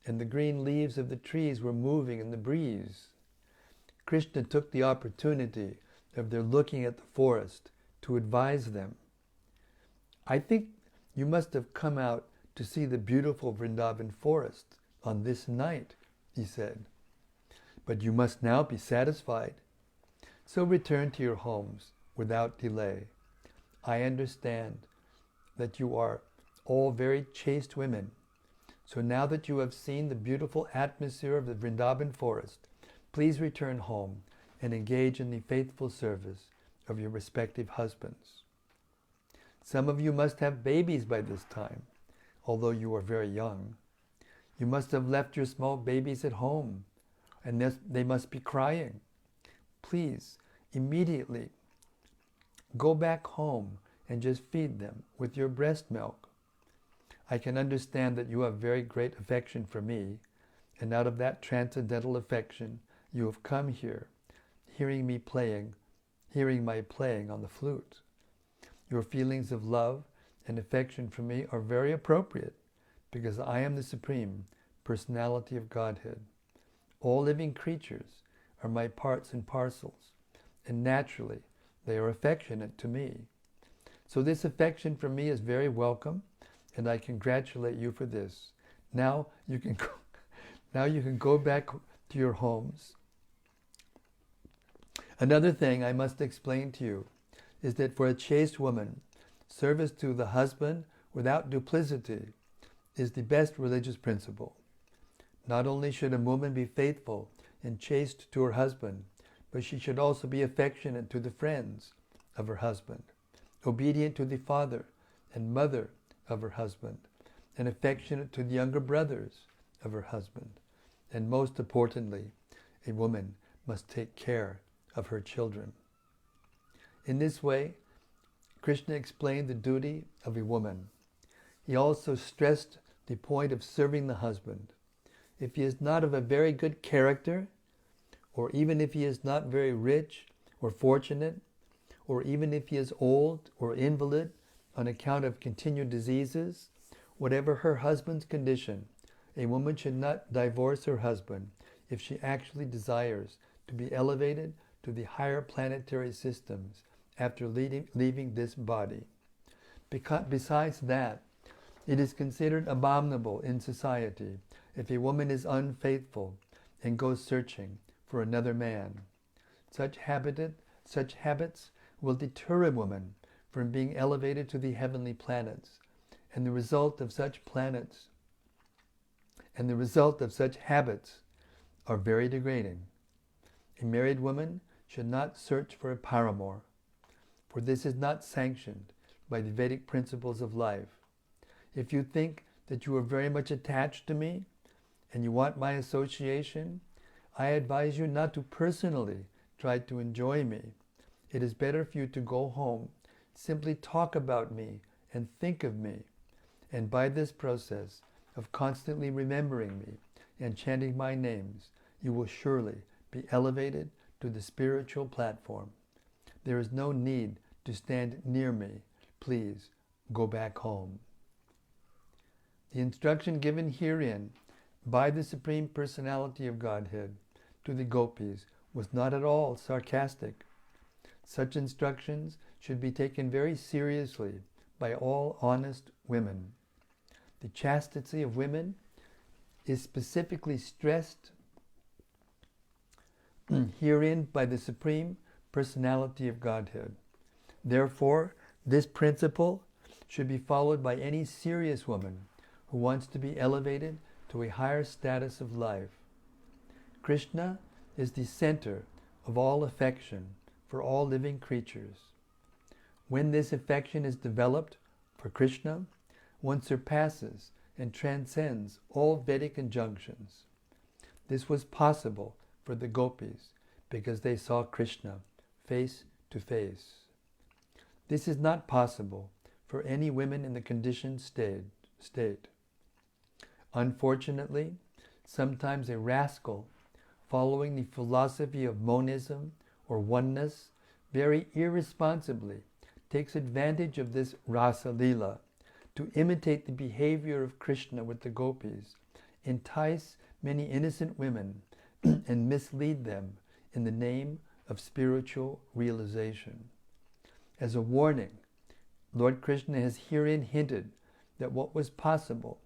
and the green leaves of the trees were moving in the breeze. Krishna took the opportunity of their looking at the forest to advise them. I think you must have come out to see the beautiful Vrindavan forest on this night, he said. but you must now be satisfied. So return to your homes without delay. I understand that you are all very chaste women. So now that you have seen the beautiful atmosphere of the Vrindavan forest, please return home and engage in the faithful service of your respective husbands. Some of you must have babies by this time, although you are very young. You must have left your small babies at home, and they must be crying. Please, immediately go back home and just feed them with your breast milk. I can understand that you have very great affection for me, and out of that transcendental affection, you have come here, hearing my playing on the flute. Your feelings of love and affection for me are very appropriate, because I am the Supreme Personality of Godhead. All living creatures are my parts and parcels, and naturally they are affectionate to me. So this affection for me is very welcome, and I congratulate you for this. Now you can go back to your homes. Another thing I must explain to you is that for a chaste woman, service to the husband without duplicity is the best religious principle. Not only should a woman be faithful and chaste to her husband, but she should also be affectionate to the friends of her husband, obedient to the father and mother of her husband, and affectionate to the younger brothers of her husband. And most importantly, a woman must take care of her children. In this way, Krishna explained the duty of a woman. He also stressed the point of serving the husband. If he is not of a very good character, or even if he is not very rich or fortunate, or even if he is old or invalid on account of continued diseases, whatever her husband's condition, a woman should not divorce her husband if she actually desires to be elevated to the higher planetary systems after leaving this body. Besides that, it is considered abominable in society if a woman is unfaithful and goes searching for another man. Such habits will deter a woman from being elevated to the heavenly planets, and the result of such habits are very degrading. A married woman should not search for a paramour, for this is not sanctioned by the Vedic principles of life. If you think that you are very much attached to me and you want my association, I advise you not to personally try to enjoy me. It is better for you to go home, simply talk about me and think of me. And by this process of constantly remembering me and chanting my names, you will surely be elevated to the spiritual platform. There is no need to stand near me. Please go back home. The instruction given herein by the Supreme Personality of Godhead to the gopis was not at all sarcastic. Such instructions should be taken very seriously by all honest women. The chastity of women is specifically stressed herein by the Supreme Personality of Godhead. Therefore, this principle should be followed by any serious woman who wants to be elevated to a higher status of life. Krishna is the center of all affection for all living creatures. When this affection is developed for Krishna, one surpasses and transcends all Vedic injunctions. This was possible for the gopis because they saw Krishna face to face. This is not possible for any women in the conditioned state. Unfortunately, sometimes a rascal, following the philosophy of monism or oneness, very irresponsibly takes advantage of this Rāsa Lila to imitate the behavior of Krishna with the gopis, entice many innocent women, and mislead them in the name of spiritual realization. As a warning, Lord Krishna has herein hinted that what was possible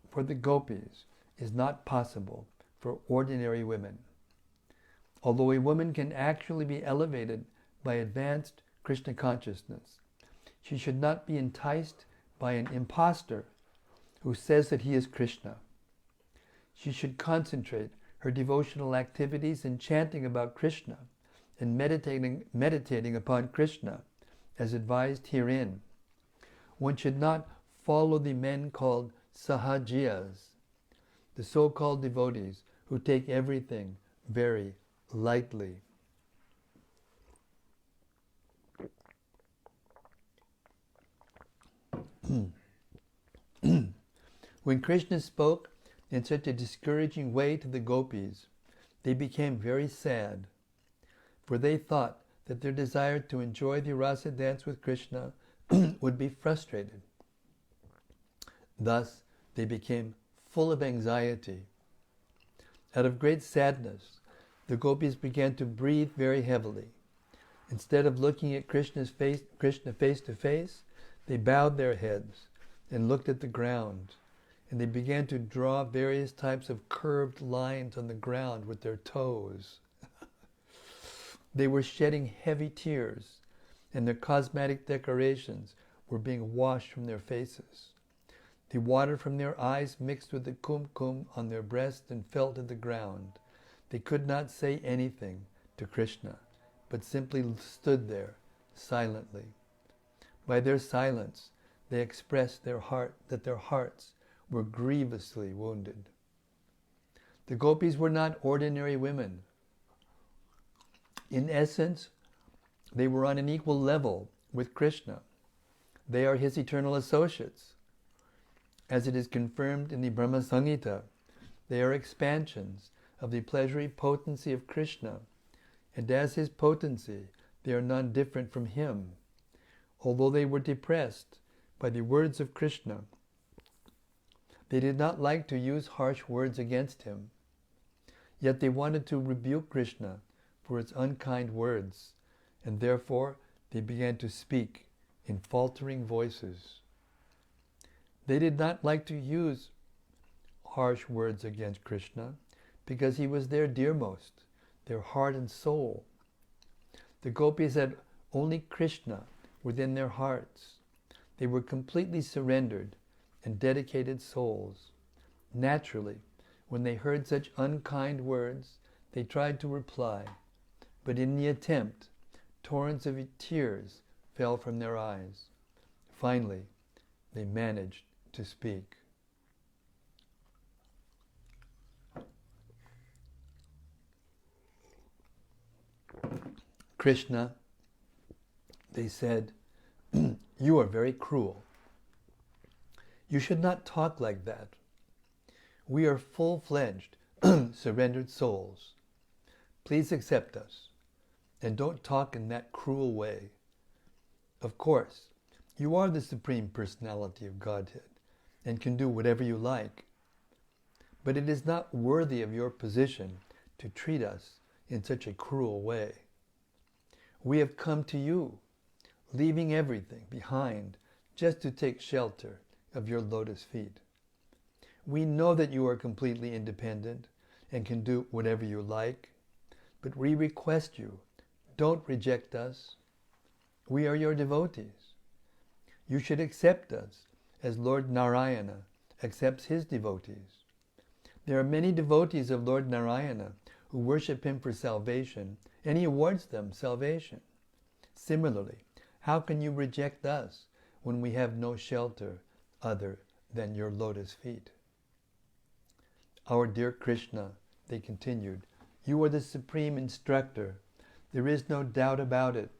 for the gopis is not possible for ordinary women. Although a woman can actually be elevated by advanced Krishna consciousness, she should not be enticed by an impostor who says that he is Krishna. She should concentrate her devotional activities in chanting about Krishna and meditating upon Krishna as advised herein. One should not follow the men called sahajiyas, the so-called devotees who take everything very lightly. When Krishna spoke in such a discouraging way to the gopis, they became very sad, for they thought that their desire to enjoy the Rasa dance with Krishna would be frustrated. Thus, they became full of anxiety. Out of great sadness, the gopis began to breathe very heavily. Instead of looking at Krishna face to face, they bowed their heads and looked at the ground, and they began to draw various types of curved lines on the ground with their toes. They were shedding heavy tears, and their cosmetic decorations were being washed from their faces. The water from their eyes mixed with the kumkum on their breasts and fell to the ground. They could not say anything to Krishna, but simply stood there silently. By their silence, they expressed that their hearts were grievously wounded. The gopis were not ordinary women. In essence, they were on an equal level with Krishna. They are his eternal associates. As it is confirmed in the Brahma Samhita, they are expansions of the pleasury potency of Krishna, and as his potency, they are none different from him. Although they were depressed by the words of Krishna, they did not like to use harsh words against him. Yet they wanted to rebuke Krishna for its unkind words, and therefore they began to speak in faltering voices. They did not like to use harsh words against Krishna because he was their dearmost, their heart and soul. The gopis had only Krishna within their hearts. They were completely surrendered and dedicated souls. Naturally, when they heard such unkind words, they tried to reply, but in the attempt, torrents of tears fell from their eyes. Finally, they managed to speak. Krishna, they said, you are very cruel. You should not talk like that. We are full-fledged, surrendered souls. Please accept us, and don't talk in that cruel way. Of course, you are the Supreme Personality of Godhead, and can do whatever you like. But it is not worthy of your position to treat us in such a cruel way. We have come to you, leaving everything behind just to take shelter of your lotus feet. We know that you are completely independent and can do whatever you like, but we request you, don't reject us. We are your devotees. You should accept us as Lord Narayana accepts his devotees. There are many devotees of Lord Narayana who worship him for salvation, and he awards them salvation. Similarly, how can you reject us when we have no shelter other than your lotus feet? Our dear Krishna, they continued, you are the supreme instructor. There is no doubt about it.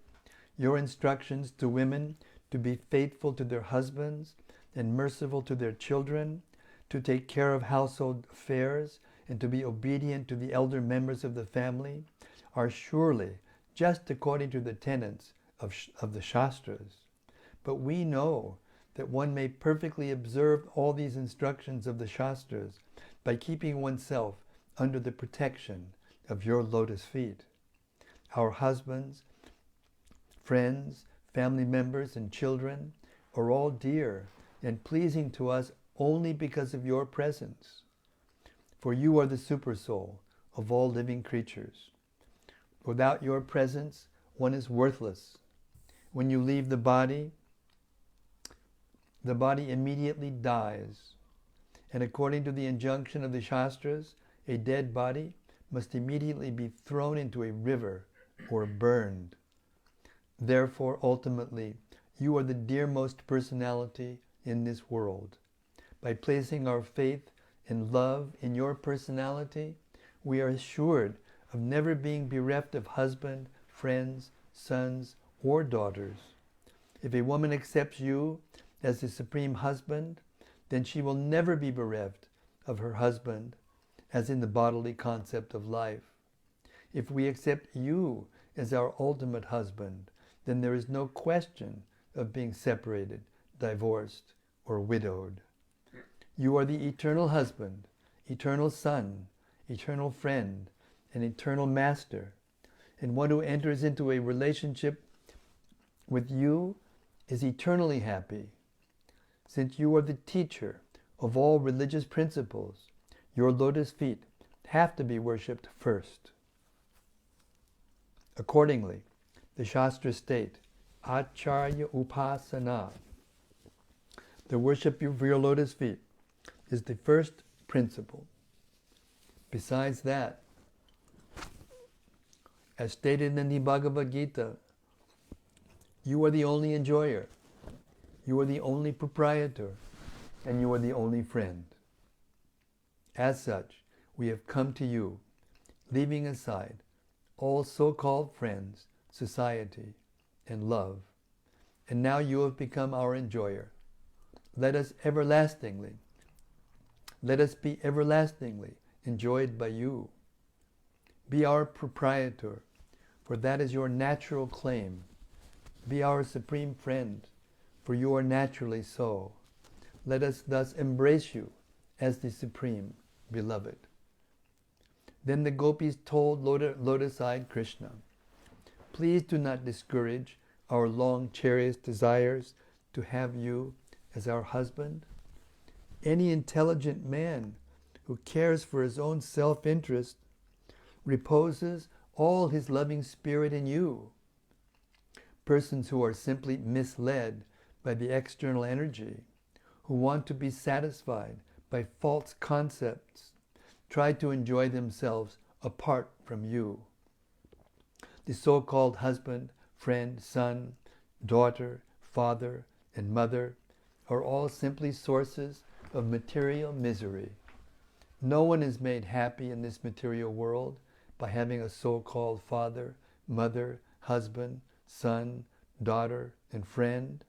Your instructions to women to be faithful to their husbands and merciful to their children, to take care of household affairs, and to be obedient to the elder members of the family are surely just according to the tenets of the Shastras. But we know that one may perfectly observe all these instructions of the Shastras by keeping oneself under the protection of your lotus feet. Our husbands, friends, family members, and children are all dear and pleasing to us only because of your presence. for you are the supersoul of all living creatures. Without your presence, one is worthless. When you leave the body immediately dies. And according to the injunction of the Shastras, a dead body must immediately be thrown into a river or burned. Therefore, ultimately, you are the dearmost personality in this world. By placing our faith and love in your personality, we are assured of never being bereft of husband, friends, sons, or daughters. If a woman accepts you as the supreme husband, then she will never be bereft of her husband, as in the bodily concept of life. If we accept you as our ultimate husband, then there is no question of being separated, divorced, or widowed. You are the eternal husband, eternal son, eternal friend, and eternal master. And one who enters into a relationship with you is eternally happy. Since you are the teacher of all religious principles, your lotus feet have to be worshipped first. Accordingly, the Shastras state, Ācārya upasana. The worship of your lotus feet is the first principle. Besides that, as stated in the Bhagavad Gita, you are the only enjoyer, you are the only proprietor, and you are the only friend. As such, we have come to you, leaving aside all so-called friends, society, and love, and now you have become our enjoyer. Let us be everlastingly enjoyed by you. Be our proprietor, for that is your natural claim. Be our supreme friend, for you are naturally so. Let us thus embrace you as the supreme beloved. Then the gopis told lotus-eyed Krishna, please do not discourage our long cherished desires to have you as our husband. Any intelligent man who cares for his own self-interest reposes all his loving spirit in you. Persons who are simply misled by the external energy, who want to be satisfied by false concepts, try to enjoy themselves apart from you. The so-called husband, friend, son, daughter, father, and mother are all simply sources of material misery. No one is made happy in this material world by having a so-called father, mother, husband, son, daughter, and friend.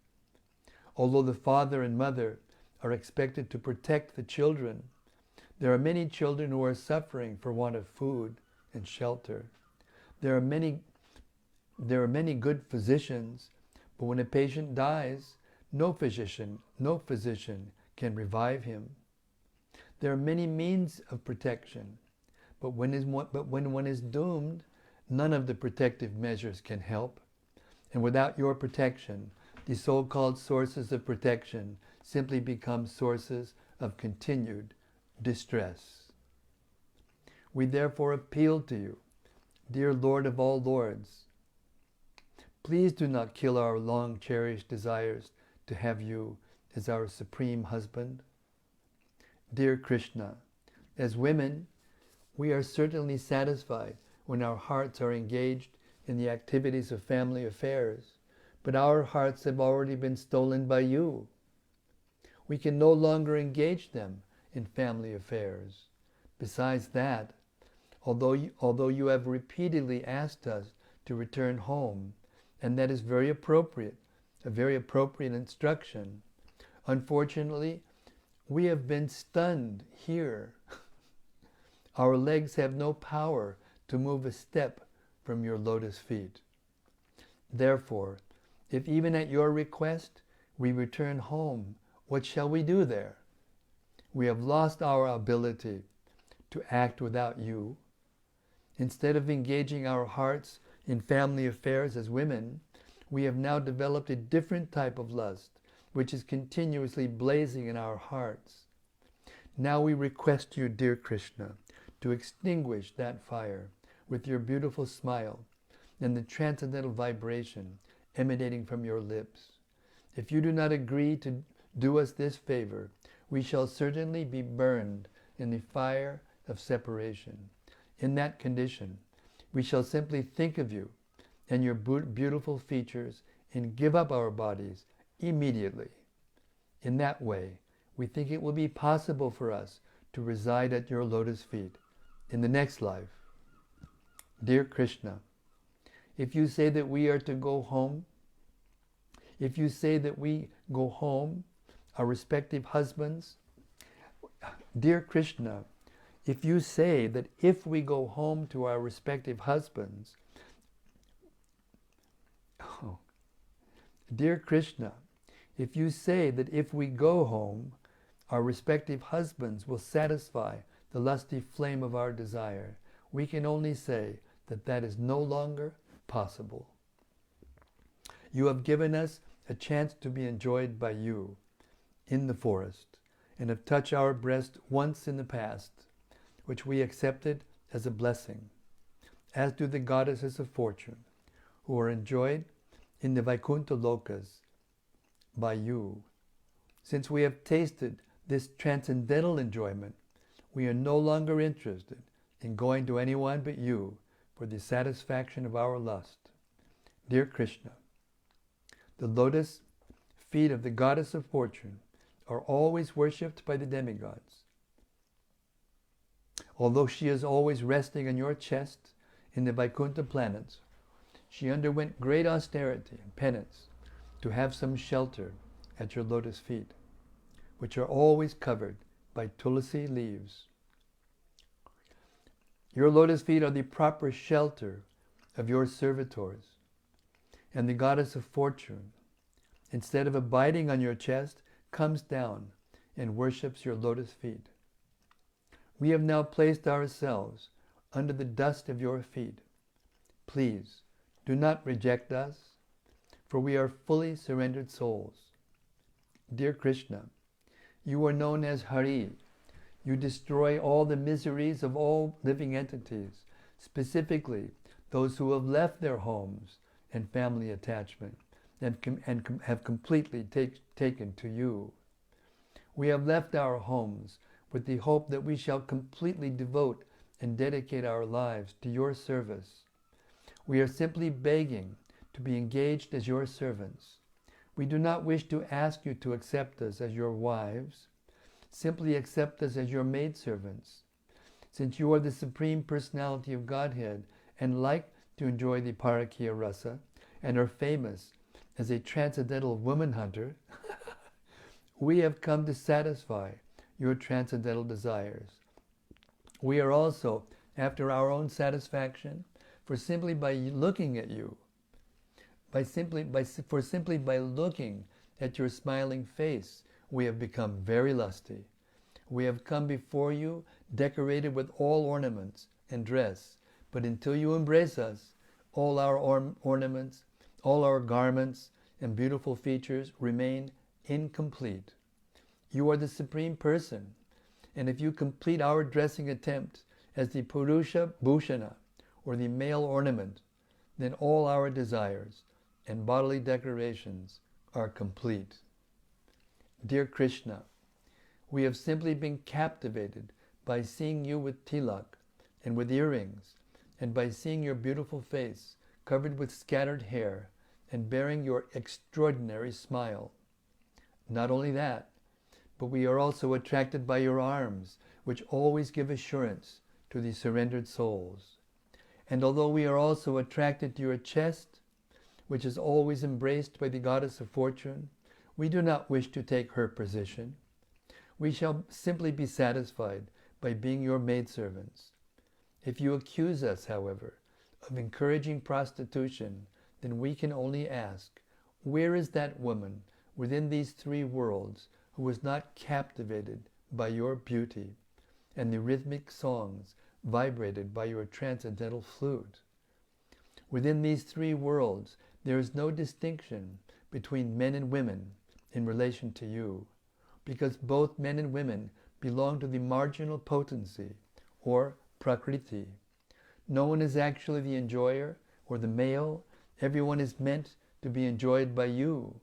Although the father and mother are expected to protect the children, there are many children who are suffering for want of food and shelter. There are many good physicians, but when a patient dies, no physician can revive him. There are many means of protection, but when one is doomed, none of the protective measures can help. And without your protection, the so-called sources of protection simply become sources of continued distress. We therefore appeal to you, dear Lord of all lords, please do not kill our long-cherished desires to have you as our supreme husband. Dear Krishna, as women, we are certainly satisfied when our hearts are engaged in the activities of family affairs, but our hearts have already been stolen by you. We can no longer engage them in family affairs. Besides that, although you have repeatedly asked us to return home, and that is very appropriate, a very appropriate instruction, unfortunately, we have been stunned here. Our legs have no power to move a step from your lotus feet. Therefore, if even at your request we return home, what shall we do there? We have lost our ability to act without you. Instead of engaging our hearts in family affairs as women, we have now developed a different type of lust, which is continuously blazing in our hearts. Now we request you, dear Krishna, to extinguish that fire with your beautiful smile and the transcendental vibration emanating from your lips. If you do not agree to do us this favor, we shall certainly be burned in the fire of separation. In that condition, we shall simply think of you and your beautiful features and give up our bodies immediately. In that way, we think it will be possible for us to reside at your lotus feet in the next life. Dear Krishna, if you say that we are to go home, if you say that we go home, our respective husbands, dear Krishna, if you say that if we go home to our respective husbands, dear Krishna, if you say that if we go home, our respective husbands will satisfy the lusty flame of our desire, we can only say that that is no longer possible. You have given us a chance to be enjoyed by you in the forest, and have touched our breast once in the past, which we accepted as a blessing, as do the goddesses of fortune, who are enjoyed in the Vaikuntha Lokas by you. Since we have tasted this transcendental enjoyment, we are no longer interested in going to anyone but you for the satisfaction of our lust. Dear Krishna, the lotus feet of the goddess of fortune are always worshipped by the demigods. Although she is always resting on your chest in the Vaikuntha planets, she underwent great austerity and penance to have some shelter at your lotus feet, which are always covered by tulsi leaves. Your lotus feet are the proper shelter of your servitors, and the goddess of fortune, instead of abiding on your chest, comes down and worships your lotus feet. We have now placed ourselves under the dust of your feet. Please do not reject us, for we are fully surrendered souls. Dear Krishna, you are known as Hari. You destroy all the miseries of all living entities, specifically those who have left their homes and family attachment and have completely taken to you. We have left our homes with the hope that we shall completely devote and dedicate our lives to your service. We are simply begging to be engaged as your servants. We do not wish to ask you to accept us as your wives. Simply accept us as your maidservants. Since you are the Supreme Personality of Godhead and like to enjoy the Parakya Rasa and are famous as a transcendental woman hunter, we have come to satisfy your transcendental desires. We are also after our own satisfaction, for simply by looking at you, simply by looking at your smiling face, we have become very lusty. We have come before you decorated with all ornaments and dress, but until you embrace us, all our ornaments, all our garments and beautiful features remain incomplete. You are the Supreme Person, and if you complete our dressing attempt as the Purusha Bhushana, or the male ornament, then all our desires and bodily decorations are complete. Dear Krishna, we have simply been captivated by seeing you with tilak and with earrings, and by seeing your beautiful face covered with scattered hair and bearing your extraordinary smile. Not only that, but we are also attracted by your arms, which always give assurance to the surrendered souls. And although we are also attracted to your chest, which is always embraced by the goddess of fortune, we do not wish to take her position. We shall simply be satisfied by being your maidservants. If you accuse us, however, of encouraging prostitution, then we can only ask, where is that woman within these three worlds who was not captivated by your beauty and the rhythmic songs vibrated by your transcendental flute? Within these three worlds, there is no distinction between men and women in relation to you, because both men and women belong to the marginal potency, or prakriti. No one is actually the enjoyer or the male. Everyone is meant to be enjoyed by you.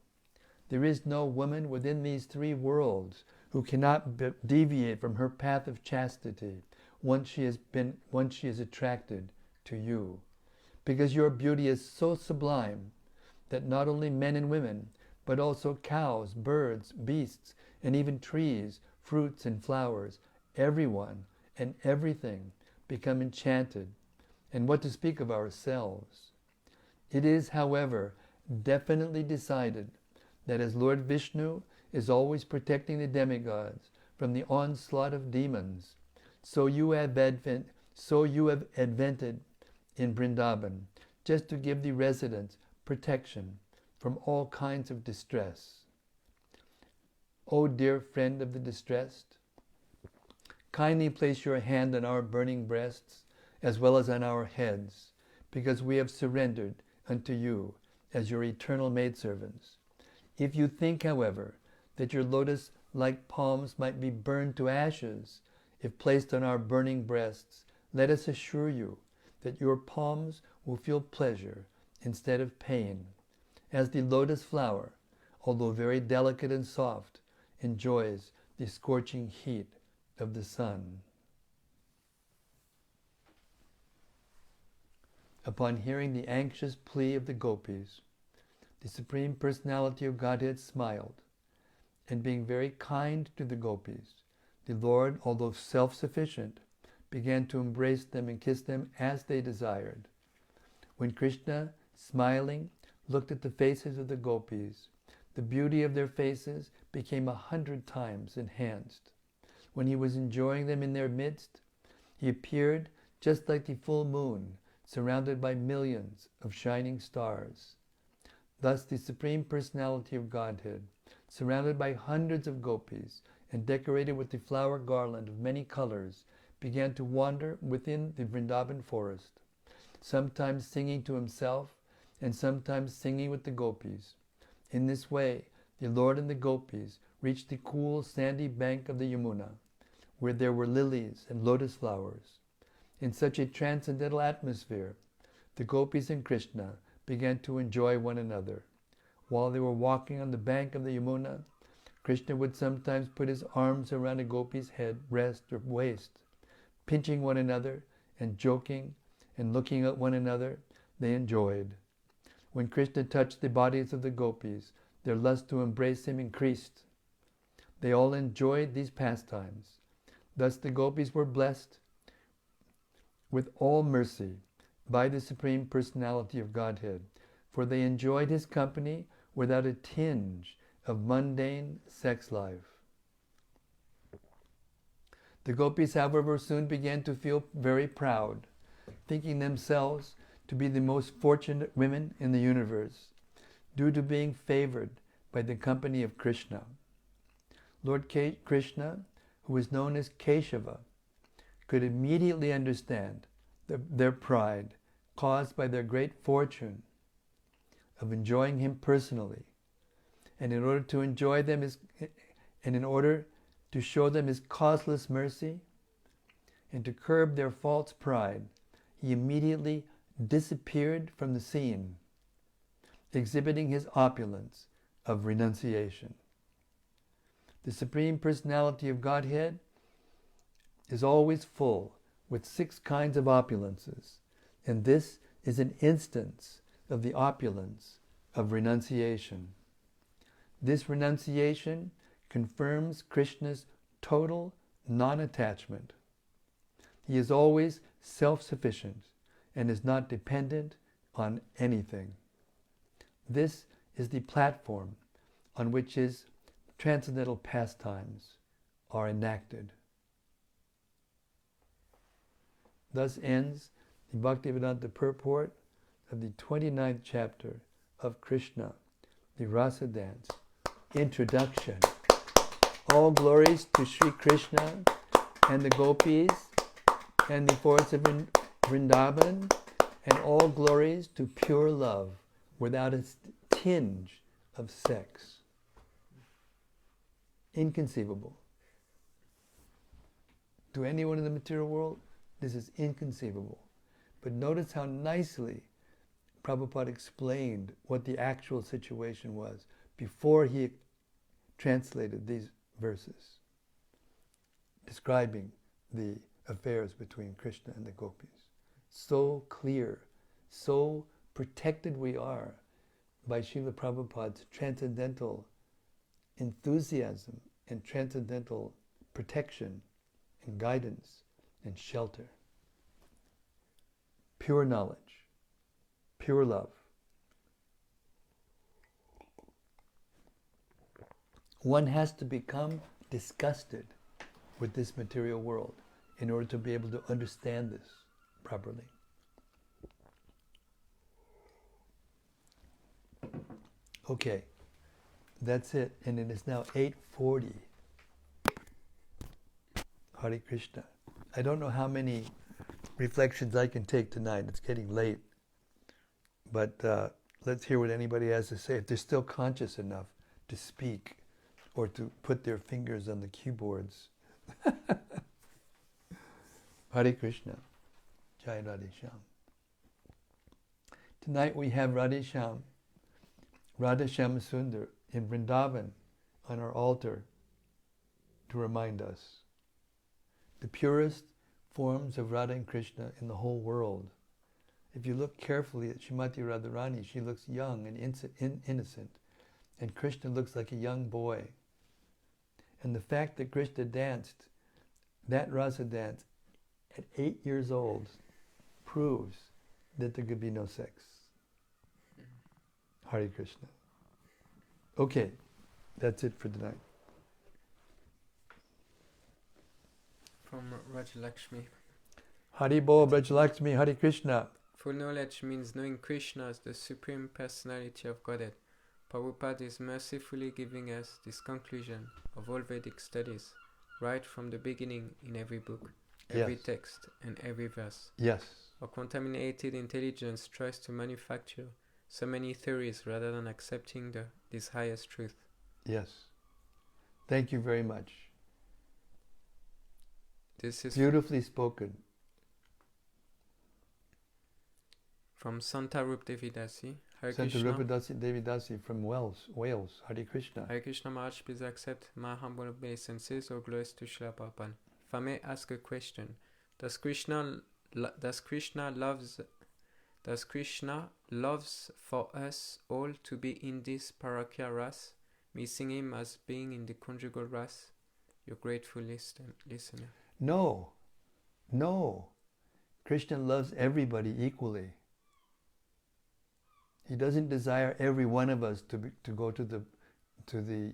There is no woman within these three worlds who cannot deviate from her path of chastity once she is attracted to you, because your beauty is so sublime that not only men and women, but also cows, birds, beasts, and even trees, fruits and flowers, everyone and everything become enchanted, and what to speak of ourselves. It is, however, definitely decided that as Lord Vishnu is always protecting the demigods from the onslaught of demons, so you have advented in Vrindavan, just to give the residents protection from all kinds of distress. O dear friend of the distressed, kindly place your hand on our burning breasts as well as on our heads, because we have surrendered unto you as your eternal maidservants. If you think, however, that your lotus-like palms might be burned to ashes if placed on our burning breasts, let us assure you that your palms will feel pleasure instead of pain, as the lotus flower, although very delicate and soft, enjoys the scorching heat of the sun. Upon hearing the anxious plea of the gopis, the Supreme Personality of Godhead smiled, and being very kind to the gopis, the Lord, although self-sufficient, began to embrace them and kiss them as they desired. When Krishna, smiling, looked at the faces of the gopis, the beauty of their faces became 100 times enhanced. When he was enjoying them in their midst, he appeared just like the full moon, surrounded by millions of shining stars. Thus the Supreme Personality of Godhead, surrounded by hundreds of gopis and decorated with the flower garland of many colors, began to wander within the Vrindavan forest, sometimes singing to himself and sometimes singing with the gopis. In this way, the Lord and the gopis reached the cool sandy bank of the Yamuna, where there were lilies and lotus flowers. In such a transcendental atmosphere, the gopis and Krishna began to enjoy one another. While they were walking on the bank of the Yamuna, Krishna would sometimes put his arms around a gopi's head, breast, or waist. Pinching one another and joking and looking at one another, they enjoyed. When Krishna touched the bodies of the gopis, their lust to embrace him increased. They all enjoyed these pastimes. Thus the gopis were blessed with all mercy by the Supreme Personality of Godhead, for they enjoyed his company without a tinge of mundane sex life. The gopis, however, soon began to feel very proud, thinking themselves to be the most fortunate women in the universe, due to being favored by the company of Krishna. Lord Krishna, who is known as Keshava, could immediately understand their pride caused by their great fortune of enjoying him personally, and in order to enjoy them in order to show them his causeless mercy and to curb their false pride, he immediately disappeared from the scene, exhibiting his opulence of renunciation. The Supreme Personality of Godhead is always full with 6 kinds of opulences, and this is an instance of the opulence of renunciation. This renunciation confirms Krishna's total non-attachment. He is always self-sufficient and is not dependent on anything. This is the platform on which his transcendental pastimes are enacted. Thus ends the Bhaktivedanta purport of the 29th chapter of Krishna, the Rasa dance. Introduction. All glories to Sri Krishna and the gopis and the forests of Vrindavan, and all glories to pure love without a tinge of sex. Inconceivable. To anyone in the material world, this is inconceivable. But notice how nicely Prabhupada explained what the actual situation was before he translated these verses, describing the affairs between Krishna and the gopis. So clear, so protected we are by Srila Prabhupada's transcendental enthusiasm and transcendental protection and guidance and shelter. Pure knowledge, pure love. One has to become disgusted with this material world in order to be able to understand this properly. Okay, that's it. And it is now 8:40. Hare Krishna. I don't know how many reflections I can take tonight. It's getting late. But let's hear what anybody has to say. If they're still conscious enough to speak or to put their fingers on the keyboards. Hare Krishna. Jai Radhesham. Tonight we have Radhesham, Radhesham Sundar in Vrindavan on our altar to remind us. The purest forms of Radha and Krishna in the whole world. If you look carefully at Srimati Radharani, she looks young and innocent, and Krishna looks like a young boy. And the fact that Krishna danced that Rasa dance at 8 years old proves that there could be no sex. Hare Krishna. Okay, that's it for tonight. From Rajalakshmi. Haribo Rajalakshmi, Hare Krishna. Full knowledge means knowing Krishna as the Supreme Personality of Godhead. Prabhupada is mercifully giving us this conclusion of all Vedic studies, right from the beginning in every book, every text, and every verse. Yes. Our contaminated intelligence tries to manufacture so many theories rather than accepting this highest truth. Yes. Thank you very much. This is beautifully spoken. From Santa Rup Devidasi. Hare Santa Krishna. Rupa Devidasi from Wales. Hare Krishna. Hare Krishna Maharaj, please accept my humble obeisances or glories to Śrīla Prabhupada. If I may ask a question, does Krishna loves for us all to be in this parakya ras, missing him as being in the conjugal ras? Your grateful listener. No. Krishna loves everybody equally. He doesn't desire every one of us to go to the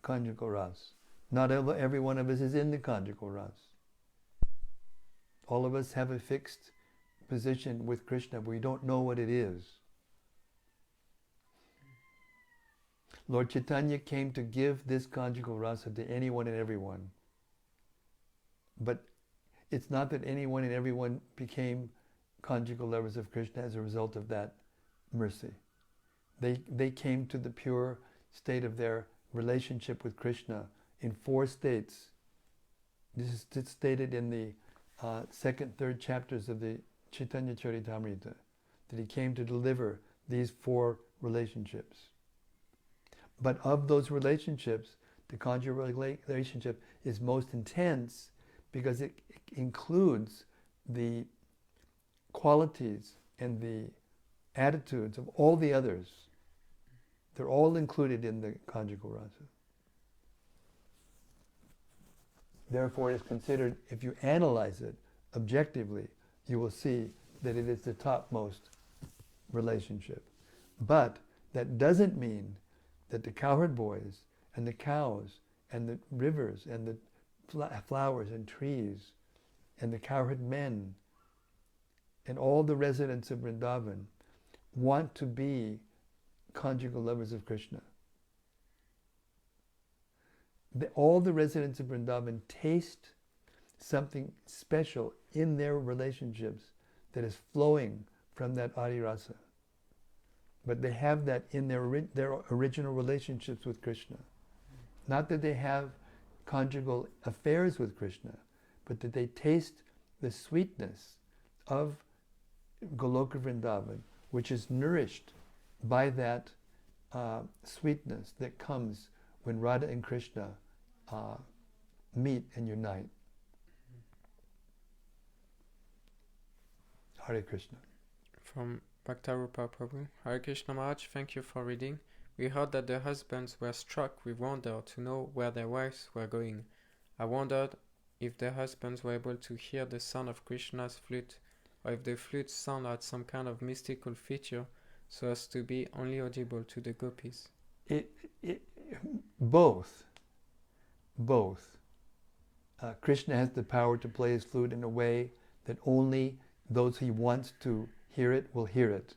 conjugal ras. Not every one of us is in the conjugal ras. All of us have a fixed position with Krishna. We don't know what it is. Lord Chaitanya came to give this conjugal rasa to anyone and everyone. But it's not that anyone and everyone became conjugal lovers of Krishna as a result of that mercy. They came to the pure state of their relationship with Krishna in 4 states. This is stated in the 2nd, 3rd chapters of the Chaitanya Charitamrita, that he came to deliver these 4 relationships. But of those relationships, the conjugal relationship is most intense because it includes the qualities and the attitudes of all the others. They're all included in the conjugal rasa. Therefore, it is considered, if you analyze it objectively, you will see that it is the topmost relationship. But that doesn't mean that the cowherd boys and the cows and the rivers and the flowers and trees and the cowherd men and all the residents of Vrindavan want to be conjugal lovers of Krishna. All the residents of Vrindavan taste something special in their relationships that is flowing from that Adi Rasa. But they have that in their original relationships with Krishna. Not that they have conjugal affairs with Krishna, but that they taste the sweetness of Goloka Vrindavan, which is nourished by that sweetness that comes when Radha and Krishna meet and unite. Hare Krishna. From Bhaktarupa Prabhu. Hare Krishna Maharaj, thank you for reading. We heard that the husbands were struck with wonder to know where their wives were going. I wondered if the husbands were able to hear the sound of Krishna's flute, or if the flute sound had some kind of mystical feature so as to be only audible to the gopis. Both. Krishna has the power to play his flute in a way that only those he wants to hear it will hear it.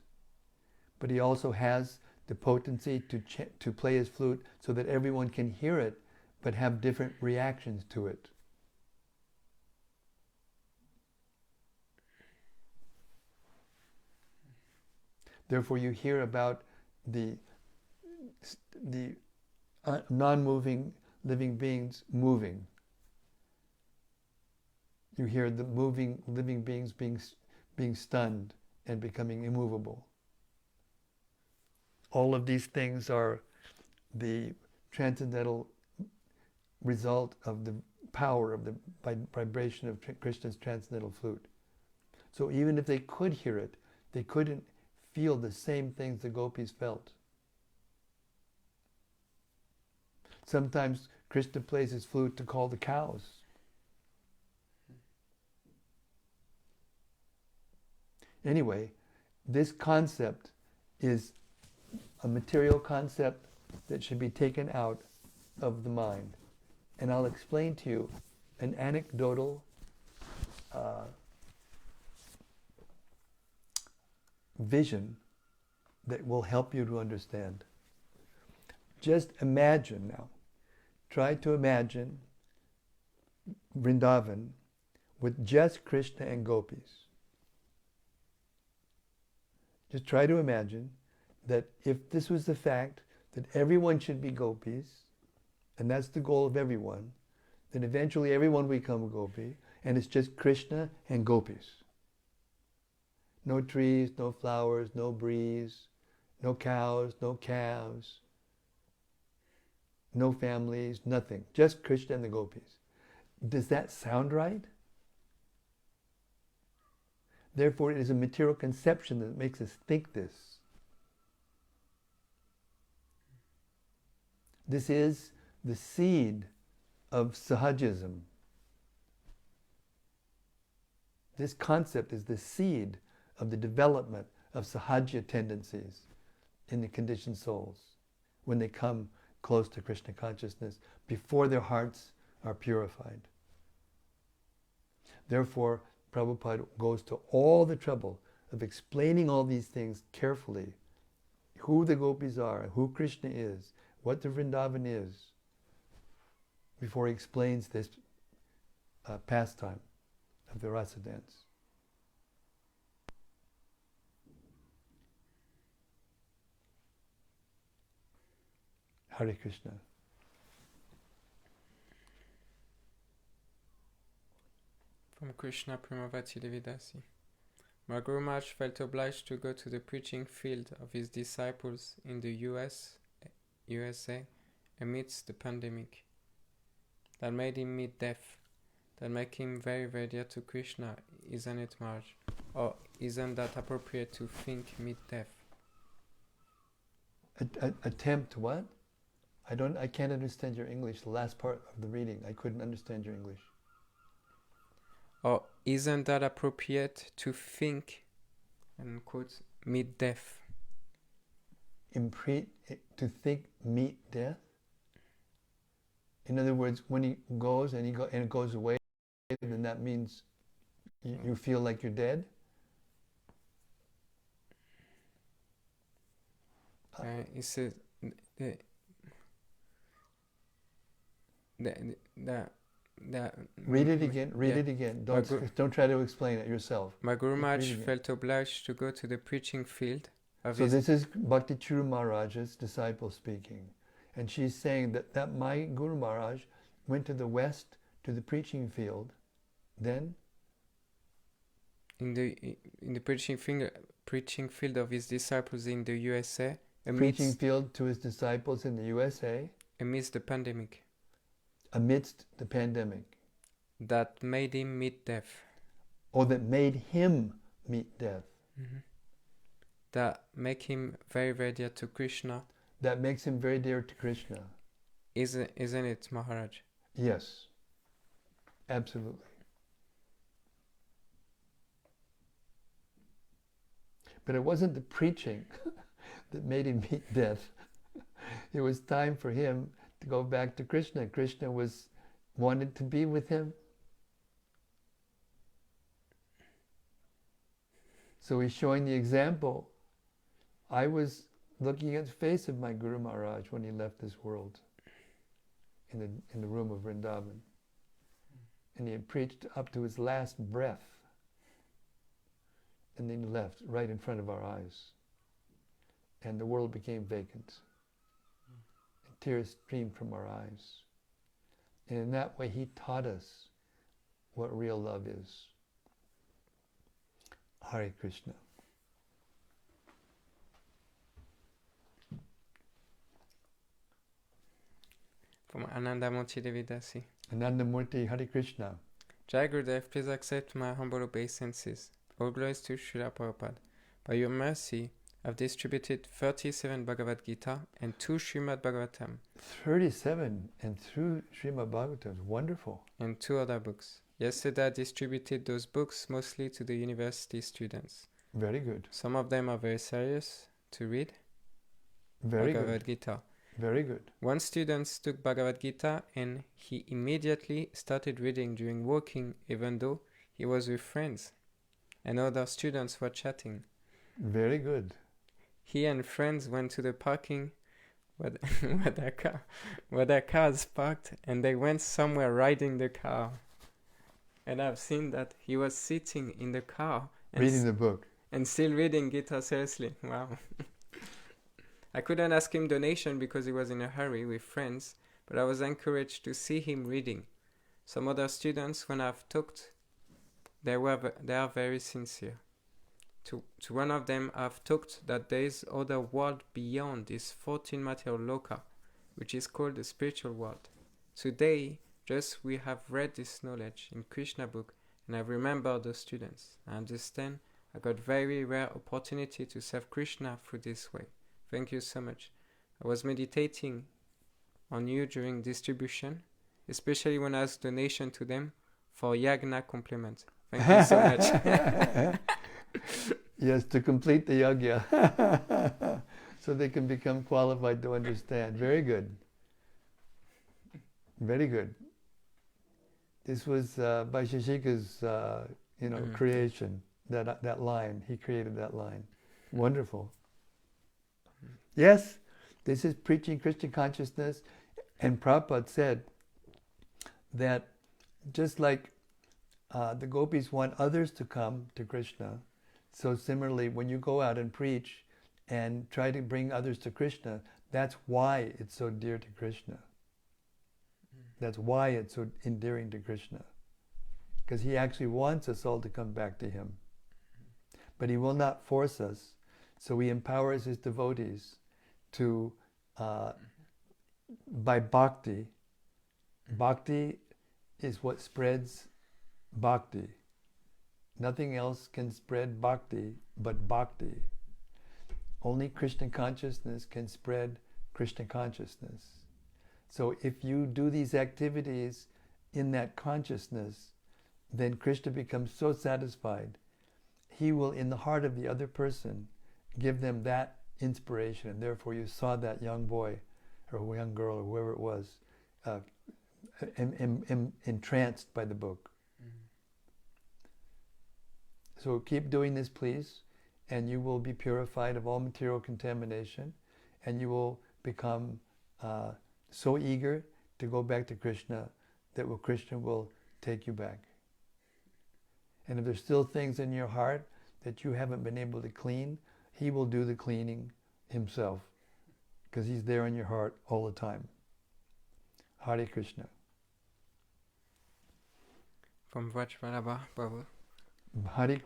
But he also has the potency to play his flute so that everyone can hear it but have different reactions to it. Therefore you hear about the non-moving living beings moving. You hear the moving living beings being stunned and becoming immovable. All of these things are the transcendental result of the power of the vibration of Krishna's transcendental flute. So even if they could hear it, they couldn't feel the same things the gopis felt. Sometimes Krishna plays his flute to call the cows. Anyway, this concept is a material concept that should be taken out of the mind. And I'll explain to you an anecdotal vision that will help you to understand. Just imagine now, try to imagine Vrindavan with just Krishna and gopis. Just try to imagine that if this was the fact that everyone should be gopis, and that's the goal of everyone, then eventually everyone will become a gopi, and it's just Krishna and gopis. No trees, no flowers, no breeze, no cows, no calves, no families, nothing. Just Krishna and the gopis. Does that sound right? Therefore, it is a material conception that makes us think this. This is the seed of sahajism. This concept is the seed of the development of sahaja tendencies in the conditioned souls when they come close to Krishna consciousness before their hearts are purified. Therefore, Prabhupada goes to all the trouble of explaining all these things carefully, who the gopis are, who Krishna is, what the Vrindavan is, before he explains this pastime of the Rasa dance. Hare Krishna. From Krishna Primavati Devidasi. My Guru Maharaj felt obliged to go to the preaching field of his disciples in the USA amidst the pandemic. That made him meet death. That make him very, very dear to Krishna, isn't it, Maharaj? Or isn't that appropriate to think meet death? Attempt what? I can't understand your English. The last part of the reading, I couldn't understand your English. Or isn't that appropriate to think, and quote, meet death? To think meet death? In other words, when he goes and it goes away, then that means you feel like you're dead? He says read it again. Read it again. Don't try to explain it yourself. My Guru Maharaj felt obliged to go to the preaching field. This is Bhakti Churu Maharaja's disciple speaking, and she's saying that my Guru Maharaj went to the west to the preaching field, then in the preaching field of his disciples in the USA, preaching field to his disciples in the USA, amidst the pandemic, that made him meet death, or that made him meet death, that make him very, very dear to Krishna. That makes him very dear to Krishna. Isn't it, Mahārāja? Yes, absolutely. But it wasn't the preaching that made him meet death. It was time for him to go back to Krishna. Krishna wanted to be with him. So he's showing the example. I was looking at the face of my Guru Mahārāja when he left this world in the room of Vrindavan. And he had preached up to his last breath. And then he left right in front of our eyes. And the world became vacant. And tears streamed from our eyes. And in that way he taught us what real love is. Hare Krishna. From Ananda Murti Devidasi. Ananda Murti, Hare Krishna. Jai Gurudev, please accept my humble obeisances. All glories to Śrīla Prabhupāda. By your mercy, I've distributed 37 Bhagavad Gita and 2 Śrīmad-Bhāgavatam. 37 and 2 Śrīmad-Bhāgavatam. Wonderful. And 2 other books. Yesterday I distributed those books mostly to the university students. Very good. Some of them are very serious to read. Very Bhagavad good. Gita. Very good. One student took Bhagavad Gita and he immediately started reading during walking, even though he was with friends and other students were chatting. Very good. He and friends went to the parking where their cars parked, and they went somewhere riding the car. And I've seen that he was sitting in the car and reading the book and still reading Gita seriously. Wow. I couldn't ask him donation because he was in a hurry with friends, but I was encouraged to see him reading. Some other students, when I've talked, they are very sincere. To one of them, I've talked that there is other world beyond this 14 material loka, which is called the spiritual world. Today, just we have read this knowledge in Krishna book, and I remember the students. I understand I got very rare opportunity to serve Krishna through this way. Thank you so much. I was meditating on you during distribution, especially when I asked donation to them for yagna compliment. Thank you so much. Yes, to complete the yagya. So they can become qualified to understand. Very good. Very good. This was by Shashika's creation, that line. He created that line. Wonderful. Yes, this is preaching Krishna consciousness. And Prabhupada said that just like the gopis want others to come to Krishna, so similarly, when you go out and preach and try to bring others to Krishna, that's why it's so dear to Krishna. That's why it's so endearing to Krishna. Because he actually wants us all to come back to him. But he will not force us. So he empowers his devotees to, by bhakti. Bhakti is what spreads bhakti. Nothing else can spread bhakti but bhakti. Only Krishna consciousness can spread Krishna consciousness. So if you do these activities in that consciousness, then Krishna becomes so satisfied. He will, in the heart of the other person, give them that inspiration. And therefore you saw that young boy or young girl or whoever it was entranced by the book. So keep doing this, please, and you will be purified of all material contamination, and you will become so eager to go back to Krishna that Krishna will take you back. And if there's still things in your heart that you haven't been able to clean, he will do the cleaning himself, because he's there in your heart all the time. Hare Krishna. From Vajradhara, Prabhu. Hare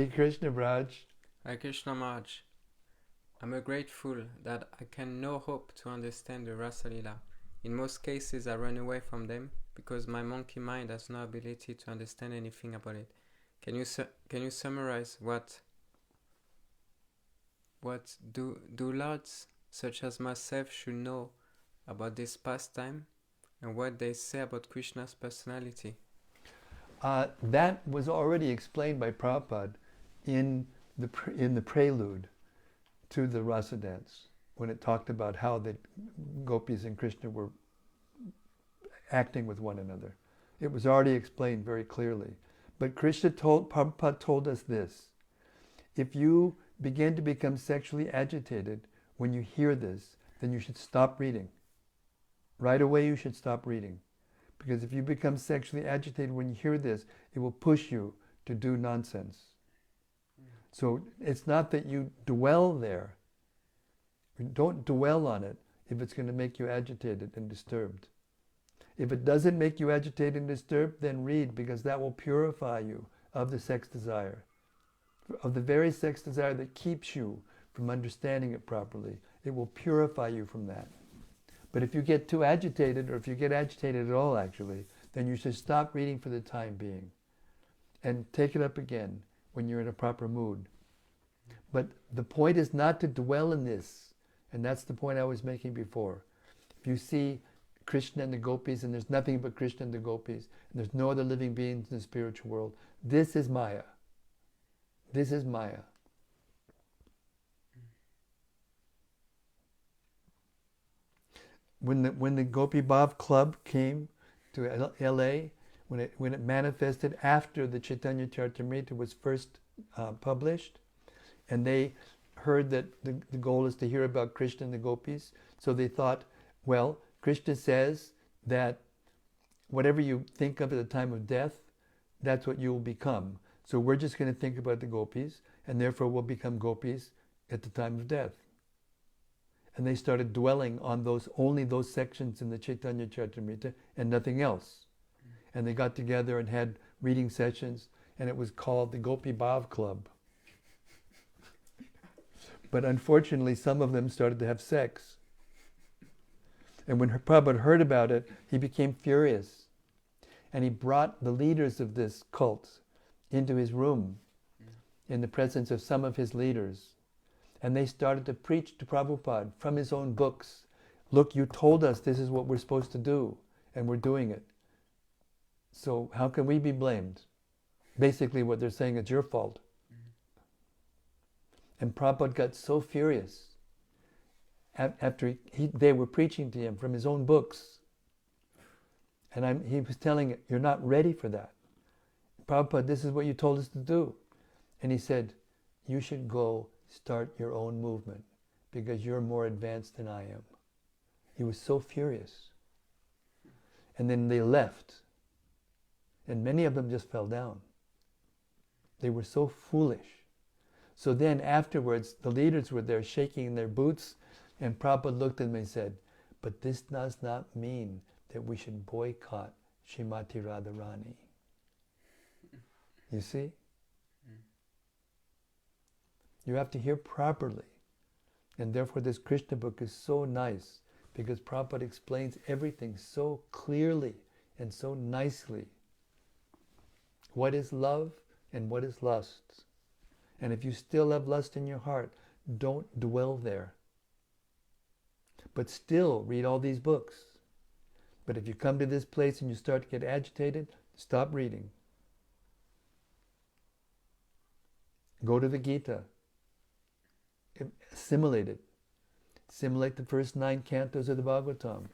Krishna, Braj. Hare Krishna Maharaj. I'm a grateful that I can no hope to understand the Rasa Lila. In most cases I run away from them because my monkey mind has no ability to understand anything about it. Can you summarize what do lords such as myself should know about this pastime and what they say about Krishna's personality? That was already explained by Prabhupada in the prelude to the Rasa dance, when it talked about how the gopis and Krishna were acting with one another. It was already explained very clearly. But Prabhupada told us this: if you begin to become sexually agitated when you hear this, then you should stop reading. Right away you should stop reading. Because if you become sexually agitated when you hear this, it will push you to do nonsense. So it's not that you dwell there. Don't dwell on it if it's going to make you agitated and disturbed. If it doesn't make you agitated and disturbed, then read, because that will purify you of the sex desire. Of the very sex desire that keeps you from understanding it properly. It will purify you from that. But if you get too agitated, or if you get agitated at all actually, then you should stop reading for the time being and take it up again when you're in a proper mood. But the point is not to dwell in this, and that's the point I was making before. If you see Krishna and the gopis, and there's nothing but Krishna and the gopis, and there's no other living beings in the spiritual world, this is Maya. This is Maya. When the Gopi Bhav Club came to LA, when it manifested after the Chaitanya Charitamrita was first published, and they heard that the goal is to hear about Krishna and the gopis, so they thought, well, Krishna says that whatever you think of at the time of death, that's what you will become. So we're just going to think about the gopis, and therefore we'll become gopis at the time of death. And they started dwelling on only those sections in the Chaitanya Charitamrita and nothing else. And they got together and had reading sessions, and it was called the Gopi Bhav Club. But unfortunately, some of them started to have sex. And when Prabhupada heard about it, he became furious. And he brought the leaders of this cult into his room in the presence of some of his leaders. And they started to preach to Prabhupada from his own books. Look, you told us this is what we're supposed to do, and we're doing it. So how can we be blamed? Basically what they're saying, it's your fault. And Prabhupada got so furious after they were preaching to him from his own books. And he was telling it, you're not ready for that. Prabhupada, this is what you told us to do. And he said, you should go start your own movement because you're more advanced than I am. He was so furious. And then they left. And many of them just fell down. They were so foolish. So then afterwards, the leaders were there shaking in their boots, and Prabhupada looked at them and said, but this does not mean that we should boycott Srimati Radharani. You see? You have to hear properly. And therefore this Krishna book is so nice, because Prabhupada explains everything so clearly and so nicely. What is love and what is lust? And if you still have lust in your heart, don't dwell there. But still read all these books. But if you come to this place and you start to get agitated, stop reading. Go to the Gita. Assimilate it. Assimilate the first 9 cantos of the Bhagavatam.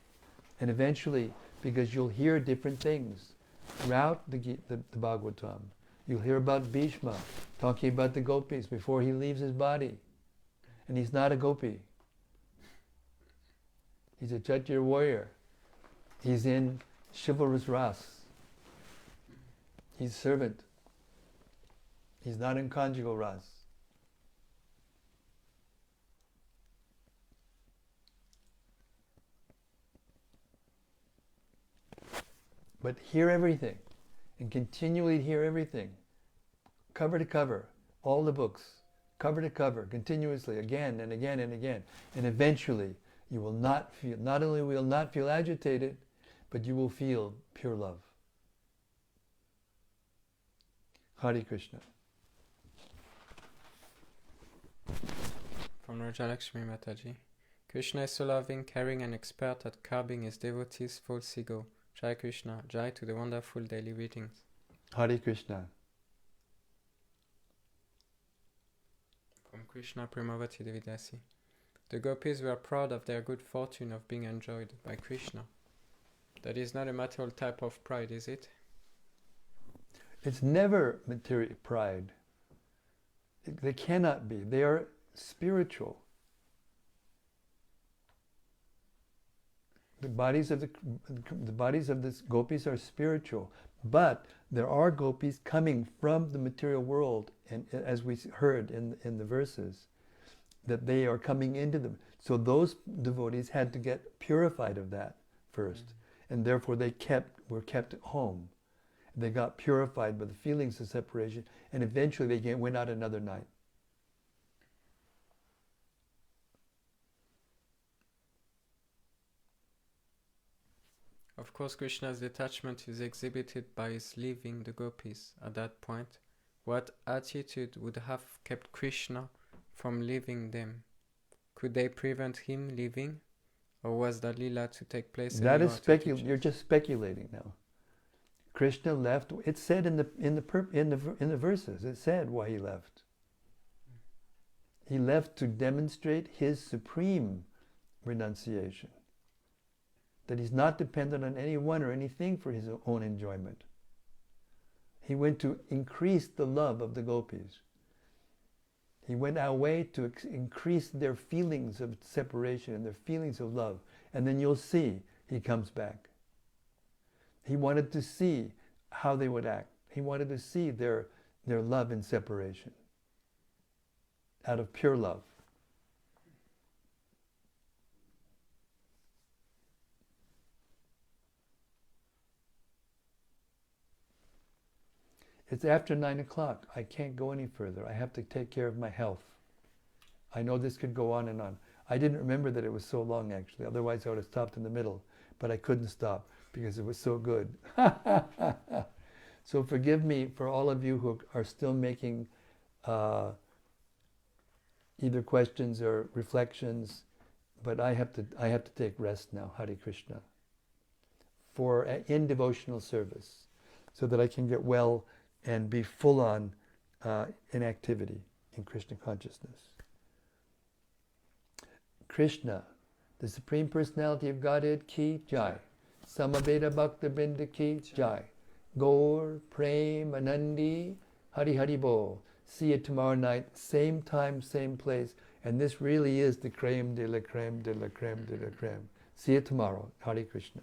And eventually, because you'll hear different things throughout the Bhagavatam. You'll hear about Bhishma talking about the gopis before he leaves his body. And he's not a gopi. He's a Kshatriya warrior. He's in chivalrous Rāsa. He's servant. He's not in conjugal Rāsa. But hear everything. and continually hear everything, cover to cover, all the books, cover to cover, continuously, again and again and again. And eventually you will not only will not feel agitated, but you will feel pure love. Hare Krishna. From Rajalakshmi Mataji. Krishna is so loving, caring and expert at curbing his devotees' false ego. Jai Krishna, Jai to the wonderful daily readings. Hare Krishna. From Krishna Premavati Devidasi. The gopis were proud of their good fortune of being enjoyed by Krishna. That is not a material type of pride, is it? It's never material pride. They cannot be. They are spiritual. The bodies of the gopis are spiritual, but there are gopis coming from the material world, and as we heard in the verses, that they are coming into them. So those devotees had to get purified of that first, and therefore they were kept at home. They got purified by the feelings of separation, and eventually they went out another night. Of course, Krishna's detachment is exhibited by his leaving the gopis. At that point, what attitude would have kept Krishna from leaving them? Could they prevent him leaving, or was the lila to take place? That is you're just speculating now. Krishna left. It said in the verses. It said why he left. He left to demonstrate his supreme renunciation. That he's not dependent on anyone or anything for his own enjoyment. He went to increase the love of the gopis. He went away to increase their feelings of separation and their feelings of love. And then you'll see he comes back. He wanted to see how they would act. He wanted to see their love in separation out of pure love. It's after 9 o'clock. I can't go any further. I have to take care of my health. I know this could go on and on. I didn't remember that it was so long, actually. Otherwise, I would have stopped in the middle. But I couldn't stop because it was so good. So forgive me for all of you who are still making either questions or reflections. But I have to take rest now. Hare Krishna. In devotional service, so that I can get well and be full on in activity in Krishna consciousness. Krishna, the Supreme Personality of Godhead, ki jai. Samaveda Bhakta Binda ki jai. Gaur, Prem, Anandi, Hari Hari Bol. See you tomorrow night, same time, same place. And this really is the creme de la creme de la creme de la creme. See you tomorrow. Hare Krishna.